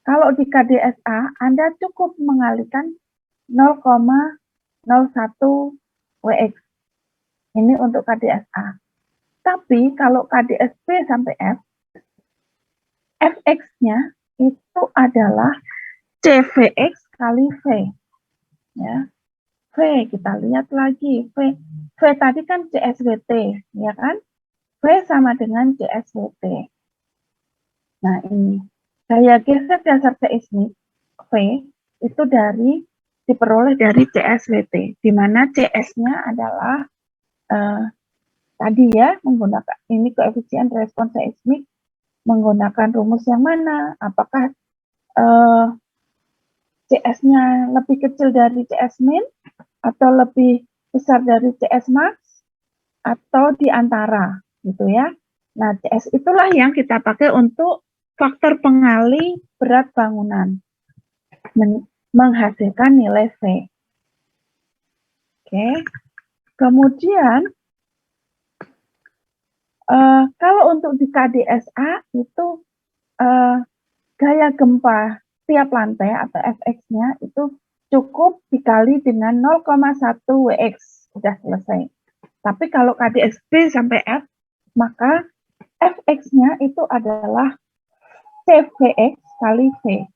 Kalau di KDSA, Anda cukup mengalihkan 0,01 Wx. Ini untuk KDSA. Tapi kalau KDSP sampai F, Fx-nya itu adalah CVX kali V. Ya. V, kita lihat lagi. V tadi kan CSWT, ya kan? V sama dengan CSWT. Nah, ini. Daya geser dasar seismik V itu diperoleh dari CSWT, di mana CS-nya adalah tadi ya, menggunakan ini koefisien respons seismik menggunakan rumus yang mana? Apakah CS-nya lebih kecil dari CS min atau lebih besar dari CS max atau di antara gitu ya. Nah, CS itulah yang kita pakai untuk faktor pengali berat bangunan menghasilkan nilai V. Oke. Kemudian kalau untuk di KDSA itu gaya gempa tiap lantai atau Fx-nya itu cukup dikali dengan 0,1 Wx, sudah selesai. Tapi kalau KDSB sampai F, maka Fx-nya itu adalah CVx kali V,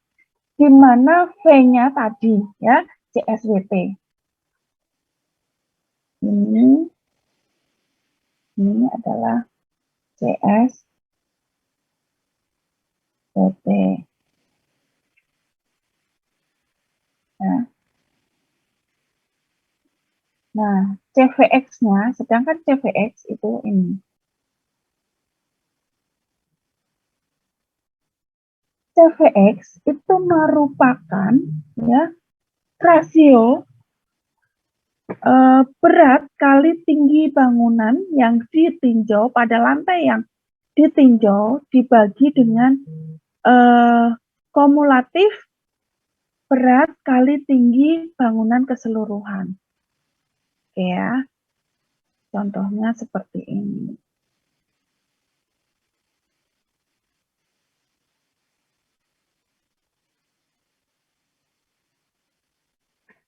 di mana V-nya tadi ya CSWT. Ini adalah CSWT. Nah, CVx-nya, sedangkan CVx itu ini. CVx itu merupakan ya rasio berat kali tinggi bangunan yang ditinjau pada lantai yang ditinjau dibagi dengan kumulatif berat kali tinggi bangunan keseluruhan. Oke ya, contohnya seperti ini.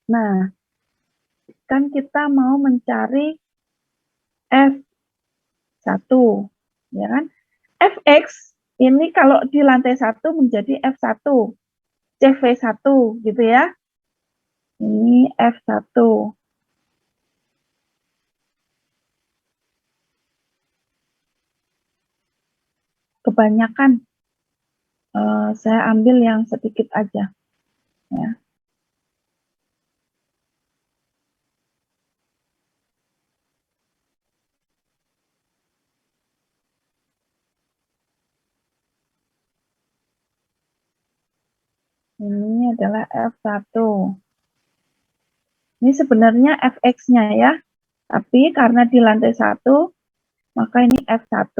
Nah, kan kita mau mencari F1, ya kan? Fx ini kalau di lantai 1 menjadi F1, CV1 gitu ya. Ini F1. Kebanyakan saya ambil yang sedikit aja ya. Ini adalah F1. Ini sebenarnya Fx-nya ya. Tapi karena di lantai 1, maka ini F1.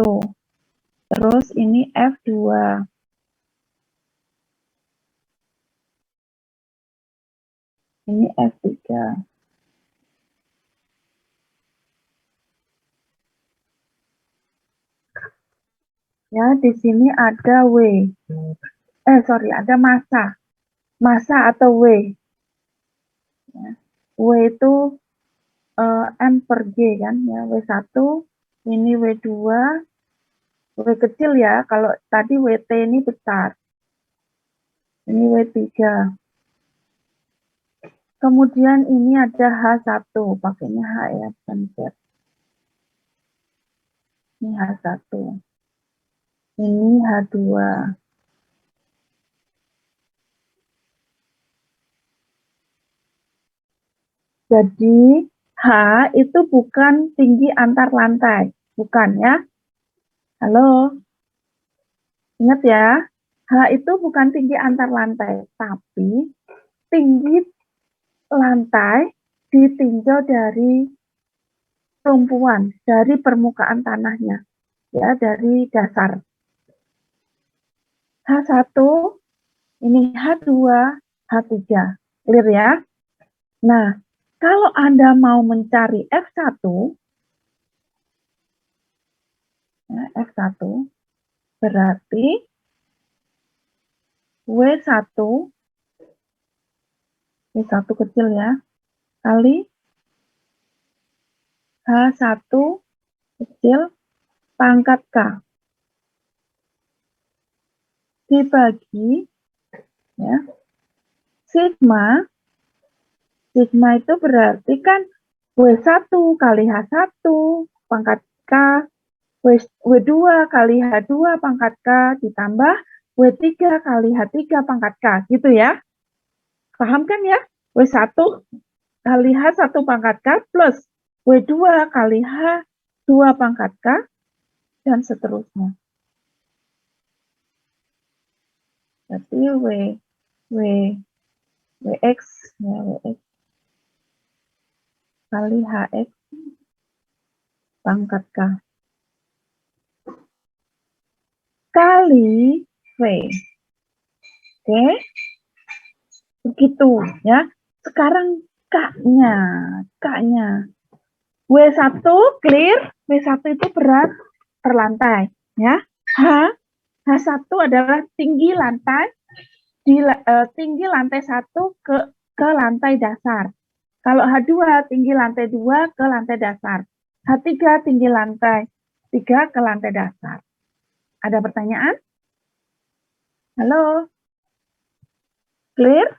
Terus ini F2. Ini F3. Ya, di sini ada W. Ada massa. Massa atau W. Ya. W itu M per G kan ya, W1, ini W2, W kecil ya, kalau tadi WT ini besar. Ini W3. Kemudian ini ada H1, pakainya H ya, bukan Z. Ini H1. Ini H2. Jadi H itu bukan tinggi antar lantai, bukan ya. Halo, ingat ya, H itu bukan tinggi antar lantai, tapi tinggi lantai ditinjau dari tumpuan, dari permukaan tanahnya, ya, dari dasar. H1, ini H2, H3, clear ya. Nah, kalau Anda mau mencari F1, ya, F1 berarti W1 kecil ya, kali H1 kecil pangkat K. Dibagi ya, sigma itu berarti kan W1 kali H1 pangkat K, W2 kali H2 pangkat K ditambah W3 kali H3 pangkat K, gitu ya. Paham kan ya? W1 kali H1 pangkat K plus W2 kali H 2 pangkat K, dan seterusnya. Berarti Wx, ya, Wx kali Hx pangkat K kali V. Oke, begitu ya. Sekarang K-nya. W1 clear, W1 itu berat per lantai ya. H1 adalah tinggi lantai tinggi lantai 1 ke lantai dasar. Kalau H2 tinggi lantai 2 ke lantai dasar. H3 tinggi lantai 3 ke lantai dasar. Ada pertanyaan? Halo? Clear?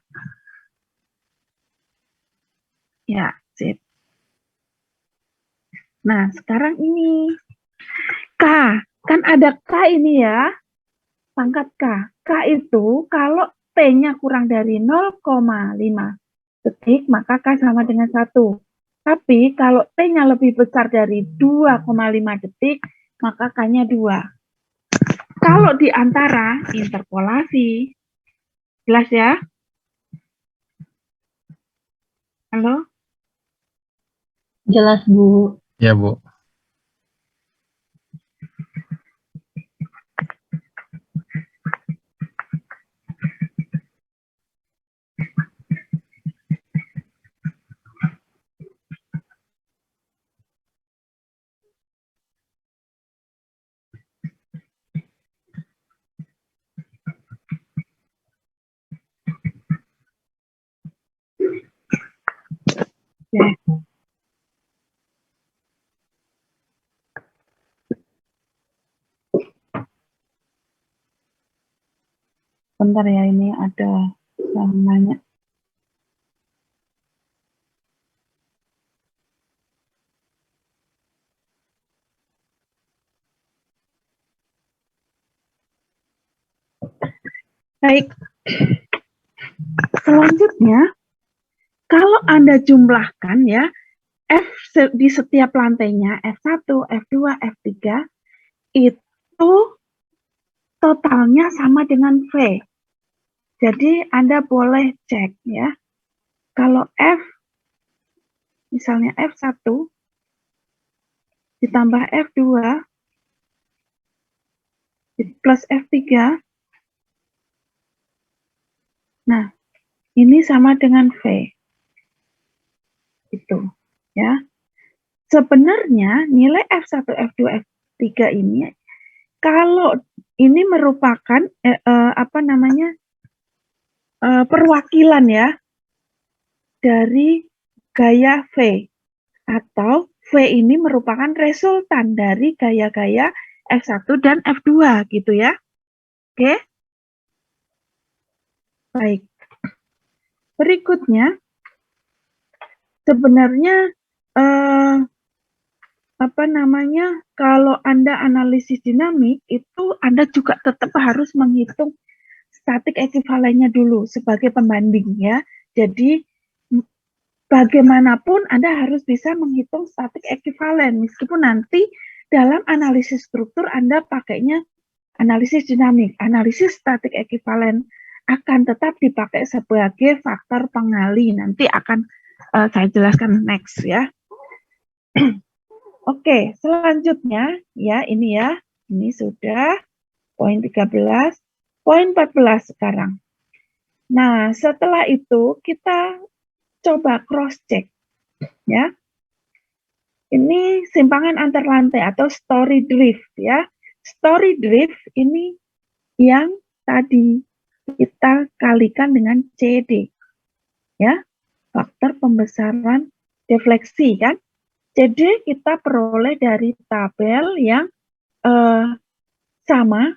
Ya, sip. Nah, sekarang ini K. Kan ada K ini ya. Pangkat K. K itu kalau T-nya kurang dari 0,5 detik, maka K sama dengan 1. Tapi kalau T-nya lebih besar dari 2,5 detik, maka K-nya 2. Kalau di antara interpolasi, jelas ya? Halo? Jelas, Bu. Ya, Bu. Oke. Bentar ya, ini ada yang nanya. Baik. Selanjutnya, kalau Anda jumlahkan ya, F di setiap lantainya, F1, F2, F3, itu totalnya sama dengan V. Jadi Anda boleh cek ya, kalau F, misalnya F1 ditambah F2 plus F3, nah ini sama dengan V. Itu ya. Sebenarnya nilai F1, F2, F3 ini kalau ini merupakan perwakilan ya dari gaya V, atau V ini merupakan resultan dari gaya-gaya F1 dan F2 gitu ya. Oke. Baik. Berikutnya sebenarnya kalau Anda analisis dinamik itu Anda juga tetap harus menghitung statik ekuivalennya dulu sebagai pembanding ya. Jadi bagaimanapun Anda harus bisa menghitung statik ekuivalen meskipun nanti dalam analisis struktur Anda pakainya analisis dinamik. Analisis statik ekuivalen akan tetap dipakai sebagai faktor pengali. Nanti akan saya jelaskan next ya. Oke, selanjutnya ya ini sudah poin 13, poin 14 sekarang. Nah, setelah itu kita coba cross check ya. Ini simpangan antar lantai atau story drift ya. Story drift ini yang tadi kita kalikan dengan CD ya. Faktor pembesaran defleksi kan. CD kita peroleh dari tabel yang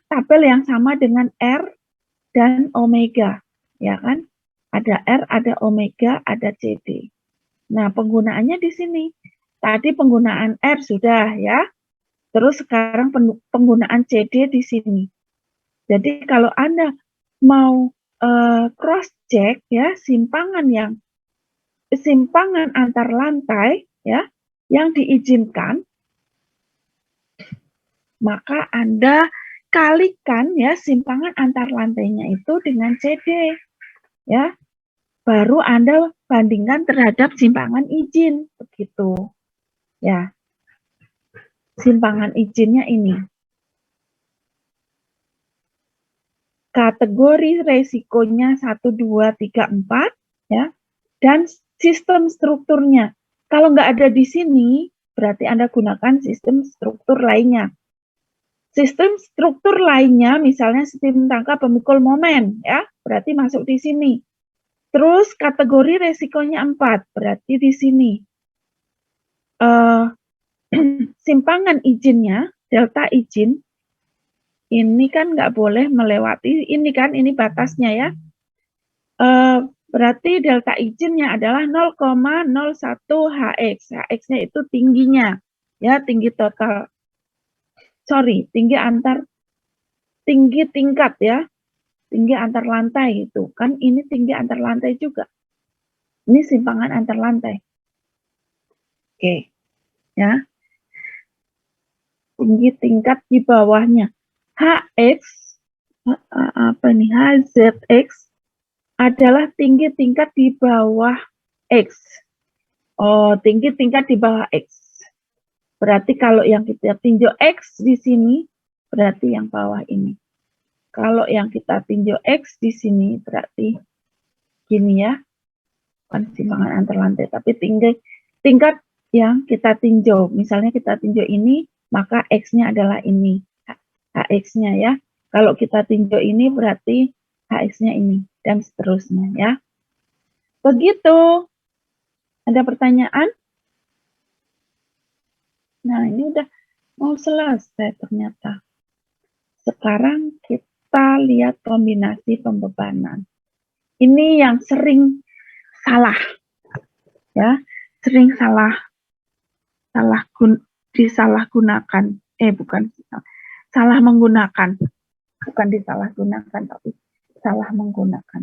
tabel yang sama dengan R dan omega, ya kan? Ada R, ada omega, ada CD. Nah, penggunaannya di sini. Tadi penggunaan R sudah ya. Terus sekarang penggunaan CD di sini. Jadi kalau Anda mau cross check ya simpangan antar lantai ya, yang diizinkan, maka Anda kalikan ya simpangan antar lantainya itu dengan CD. Ya, baru Anda bandingkan terhadap simpangan izin. Begitu. Ya, simpangan izinnya ini. Kategori resikonya 1, 2, 3, 4, ya, dan sistem strukturnya. Kalau nggak ada di sini, berarti Anda gunakan sistem struktur lainnya. Sistem struktur lainnya, misalnya sistem tangkap pemikul momen, ya, berarti masuk di sini. Terus kategori resikonya 4, berarti di sini. Simpangan izinnya, delta izin, ini kan nggak boleh melewati, ini kan, ini batasnya ya. Berarti delta izinnya adalah 0,01 Hx. Hx-nya itu tingginya, ya, tinggi total. Sorry, tinggi tingkat ya, tinggi antar lantai itu. Kan ini tinggi antar lantai juga. Ini simpangan antar lantai. Oke, ya. Tinggi tingkat di bawahnya. Hx, apa nih, Hzx adalah tinggi tingkat di bawah X. Oh, tinggi tingkat di bawah X. Berarti kalau yang kita tinjau X di sini, berarti yang bawah ini. Kalau yang kita tinjau X di sini, berarti gini ya, bukan simpangan antar lantai, tapi tingkat yang kita tinjau. Misalnya kita tinjau ini, maka X-nya adalah ini, HX-nya ya. Kalau kita tinjau ini, berarti HX-nya ini, dan seterusnya ya. Begitu. Ada pertanyaan? Nah, ini udah mau selesai ternyata. Sekarang kita lihat kombinasi pembebanan. Ini yang sering salah, ya, sering disalahgunakan. Salah menggunakan, bukan disalahgunakan, tapi salah menggunakan.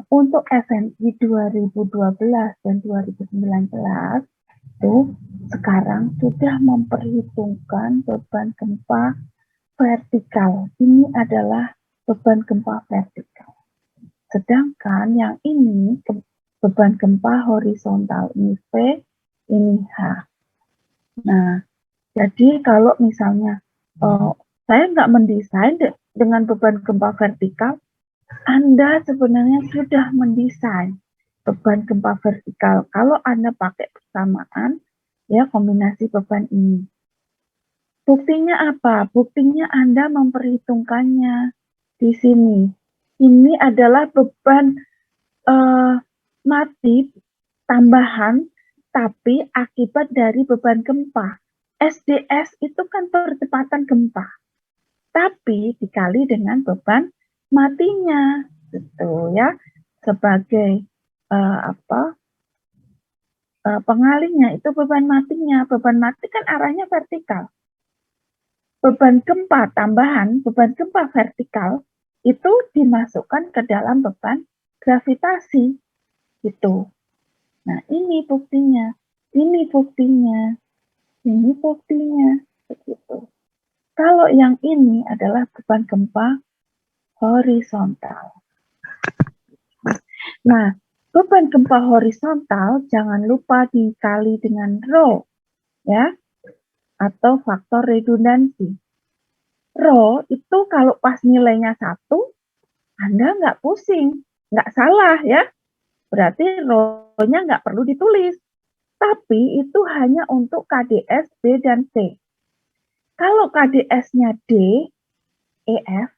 Untuk SNI 2012 dan 2019 itu sekarang sudah memperhitungkan beban gempa vertikal. Ini adalah beban gempa vertikal. Sedangkan yang ini beban gempa horizontal, ini V, ini H. Nah, jadi kalau misalnya saya nggak mendesain dengan beban gempa vertikal, Anda sebenarnya sudah mendesain beban gempa vertikal. Kalau Anda pakai persamaan, ya, kombinasi beban ini. Buktinya apa? Buktinya Anda memperhitungkannya di sini. Ini adalah beban mati tambahan, tapi akibat dari beban gempa. SDS itu kan percepatan gempa, tapi dikali dengan beban matinya, gitu ya, sebagai pengalinya itu beban matinya. Beban mati kan arahnya vertikal. Beban gempa tambahan, beban gempa vertikal itu dimasukkan ke dalam beban gravitasi, gitu. Nah, ini buktinya, ini buktinya, ini buktinya, begitu. Kalau yang ini adalah beban gempa horizontal. Nah, beban gempa horizontal jangan lupa dikali dengan rho, ya, atau faktor redundansi. Rho itu kalau pas nilainya 1, Anda nggak pusing, nggak salah ya. Berarti rho-nya nggak perlu ditulis. Tapi itu hanya untuk KDS, B, dan C. Kalau KDS-nya D, EF,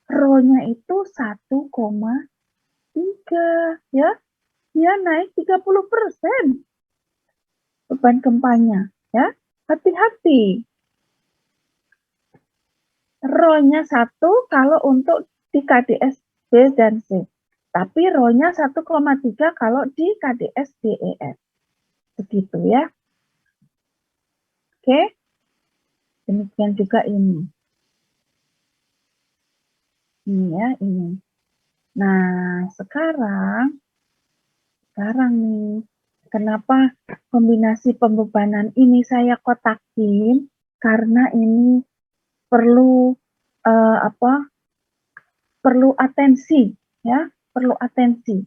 rho-nya itu 1,3 ya. Dia naik 30% beban gempanya ya. Hati-hati. Rho-nya 1 kalau untuk di KDS B dan C. Tapi rho-nya 1,3 kalau di KDS DEF. Begitu ya. Oke. Demikian juga ini. Ini ya, ini. Nah, sekarang nih Kenapa kombinasi pembebanan ini saya kotakin? Karena ini perlu perlu atensi, ya, perlu atensi.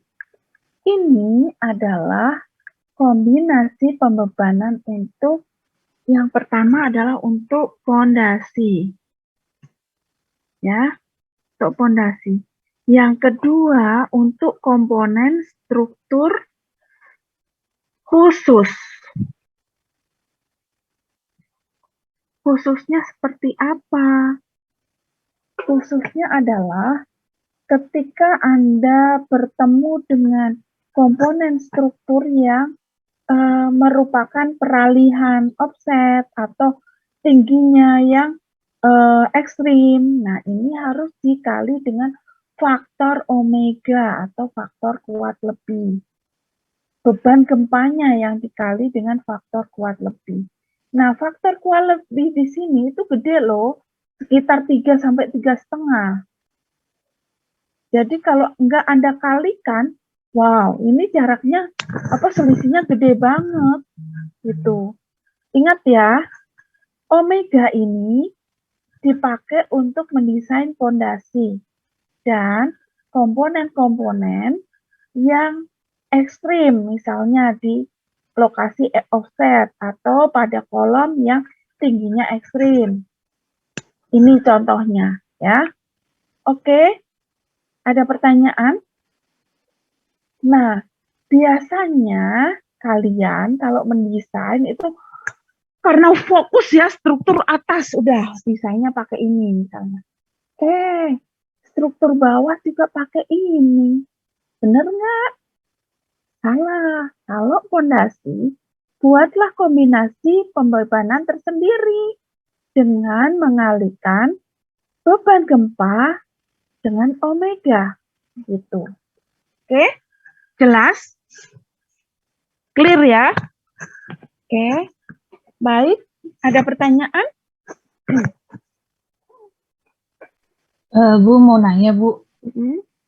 Ini adalah kombinasi pembebanan untuk yang pertama adalah untuk fondasi, ya, untuk fondasi. Yang kedua untuk komponen struktur khusus. Khususnya seperti apa? Khususnya adalah ketika Anda bertemu dengan komponen struktur yang merupakan peralihan offset atau tingginya yang ekstrim. Nah, ini harus dikali dengan faktor omega atau faktor kuat lebih. Beban gempanya yang dikali dengan faktor kuat lebih. Nah, faktor kuat lebih di sini itu gede loh, sekitar 3 sampai 3,5. Jadi kalau enggak Anda kalikan, wow, ini jaraknya selisihnya gede banget gitu. Ingat ya, omega ini dipakai untuk mendesain fondasi dan komponen-komponen yang ekstrim, misalnya di lokasi offset atau pada kolom yang tingginya ekstrim. Ini contohnya ya. Oke, ada pertanyaan? Nah, biasanya kalian kalau mendesain itu karena fokus ya struktur atas, udah desainnya pakai ini misalnya. Struktur bawah juga pakai ini. Bener nggak? Salah. Kalau fondasi, buatlah kombinasi pembebanan tersendiri dengan mengalihkan beban gempa dengan omega gitu. Oke? Jelas? Clear ya? Oke. Baik, ada pertanyaan? Bu mau nanya Bu,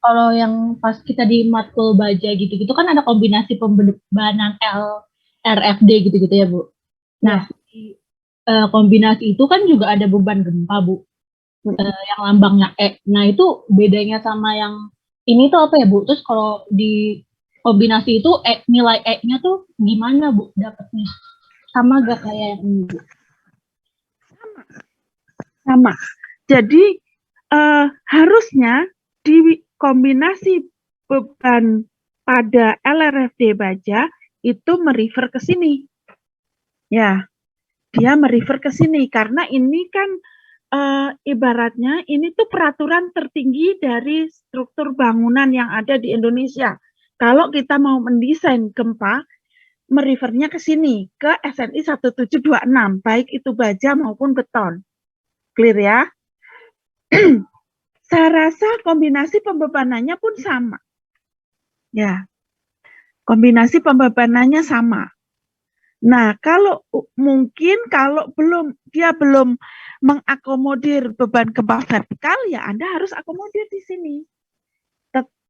kalau yang pas kita di matkul baja gitu-gitu kan ada kombinasi pembebanan RFD gitu-gitu ya Bu. Nah, di kombinasi itu kan juga ada beban gempa Bu, yang lambangnya E. Nah itu bedanya sama yang ini tuh apa ya Bu? Terus kalau di kombinasi itu nilai E-nya tuh gimana Bu dapatnya? Sama gak kayak yang ini Bu? Sama. Jadi harusnya di kombinasi beban pada LRFD baja itu merefer ke sini. Ya, dia merefer ke sini karena ini kan ibaratnya ini tuh peraturan tertinggi dari struktur bangunan yang ada di Indonesia. Kalau kita mau mendesain gempa, merefernya ke sini, ke SNI 1726, baik itu baja maupun beton. Clear ya? Saya rasa kombinasi pembebanannya pun sama. Ya, kombinasi pembebanannya sama. Nah, kalau mungkin kalau dia belum mengakomodir beban gempa vertikal, ya Anda harus akomodir di sini.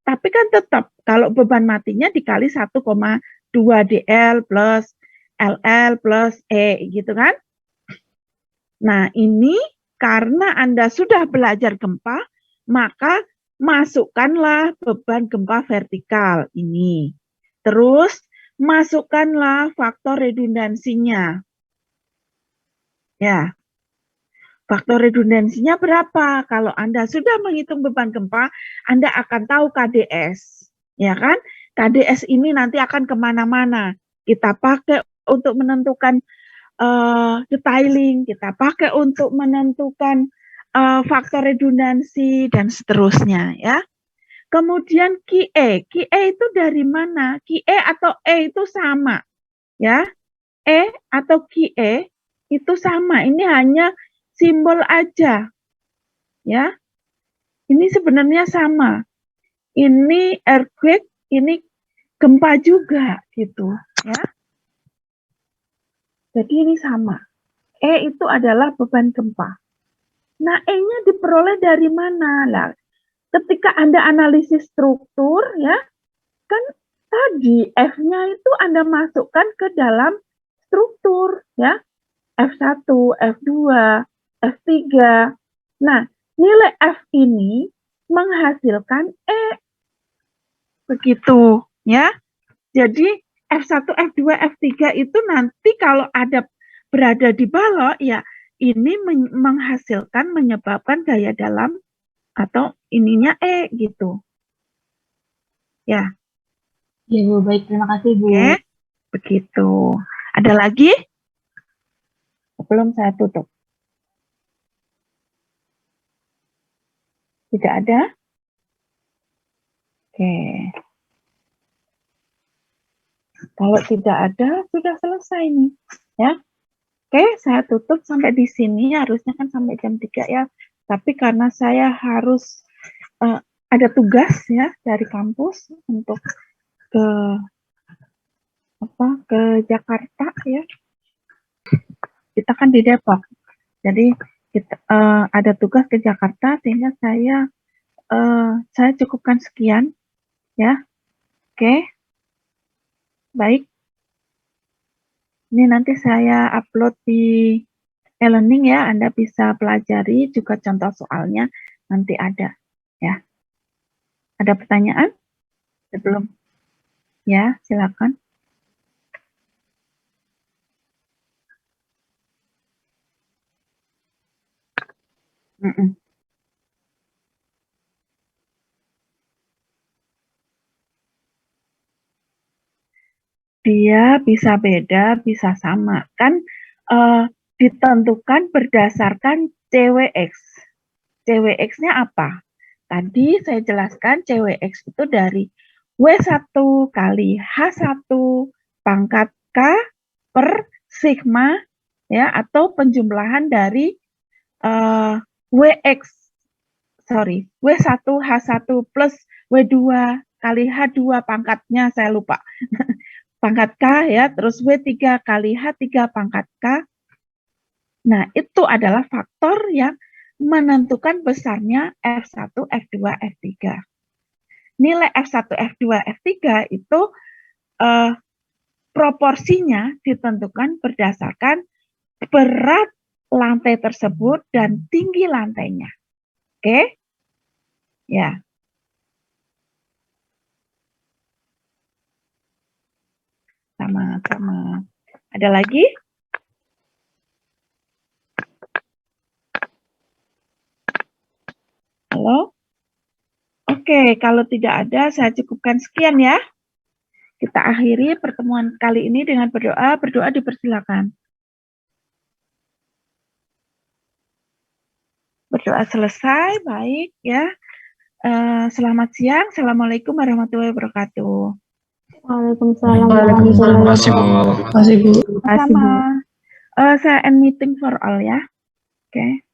Tapi kan tetap kalau beban matinya dikali 1,2 DL plus LL plus E gitu kan. Nah, ini karena Anda sudah belajar gempa, maka masukkanlah beban gempa vertikal ini. Terus masukkanlah faktor redundansinya. Ya. Faktor redundansinya berapa? Kalau Anda sudah menghitung beban gempa, Anda akan tahu KDS. Ya kan? KDS ini nanti akan kemana-mana. Kita pakai untuk menentukan detailing, kita pakai untuk menentukan faktor redundansi, dan seterusnya. Ya. Kemudian QE. QE itu dari mana? QE atau E itu sama. Ya. E atau QE itu sama. Ini hanya simbol aja. Ya. Ini sebenarnya sama. Ini earthquake, ini gempa juga gitu, ya. Jadi ini sama. E itu adalah beban gempa. Nah, E-nya diperoleh dari mana? Lah, ketika Anda analisis struktur, ya, kan tadi di F-nya itu Anda masukkan ke dalam struktur, ya. F1, F2, F3. Nah, nilai F ini menghasilkan E. Begitu, ya. Jadi F1, F2, F3 itu nanti kalau ada berada di balok, ya ini menghasilkan, menyebabkan gaya dalam atau ininya E gitu. Ya. Ya Bu, baik, terima kasih Bu. Oke, begitu. Ada lagi? Belum, saya tutup. Tidak ada? Oke. Kalau tidak ada, sudah selesai nih. Ya. Oke, saya tutup sampai di sini. Harusnya kan sampai jam 3 ya. Tapi karena saya harus ada tugas ya dari kampus untuk ke Jakarta ya. Kita kan di Depok. Jadi kita ada tugas ke Jakarta sehingga saya cukupkan sekian ya. Oke. Baik. Ini nanti saya upload di e-learning ya, Anda bisa pelajari juga contoh soalnya nanti ada ya. Ada pertanyaan? Sebelum? Ya, silakan. Dia bisa beda, bisa sama. Kan ditentukan berdasarkan CWX. CWX-nya apa? Tadi saya jelaskan CWX itu dari W1 kali H1 pangkat K per sigma ya, atau penjumlahan dari W1 H1 plus W2 kali H2 pangkatnya saya lupa. Pangkat K ya, terus W3 kali H3 pangkat K. Nah, itu adalah faktor yang menentukan besarnya F1, F2, F3. Nilai F1, F2, F3 itu proporsinya ditentukan berdasarkan berat lantai tersebut dan tinggi lantainya. Oke? Ya. Sama-sama. Ada lagi? Halo? Oke, kalau tidak ada, saya cukupkan sekian ya. Kita akhiri pertemuan kali ini dengan berdoa. Berdoa dipersilakan. Berdoa selesai, baik ya. Selamat siang. Assalamualaikum warahmatullahi wabarakatuh. Waalaikumsalam. Terima kasih, Bu. Terima kasih Bu. Sama. Saya end meeting for all ya. Oke.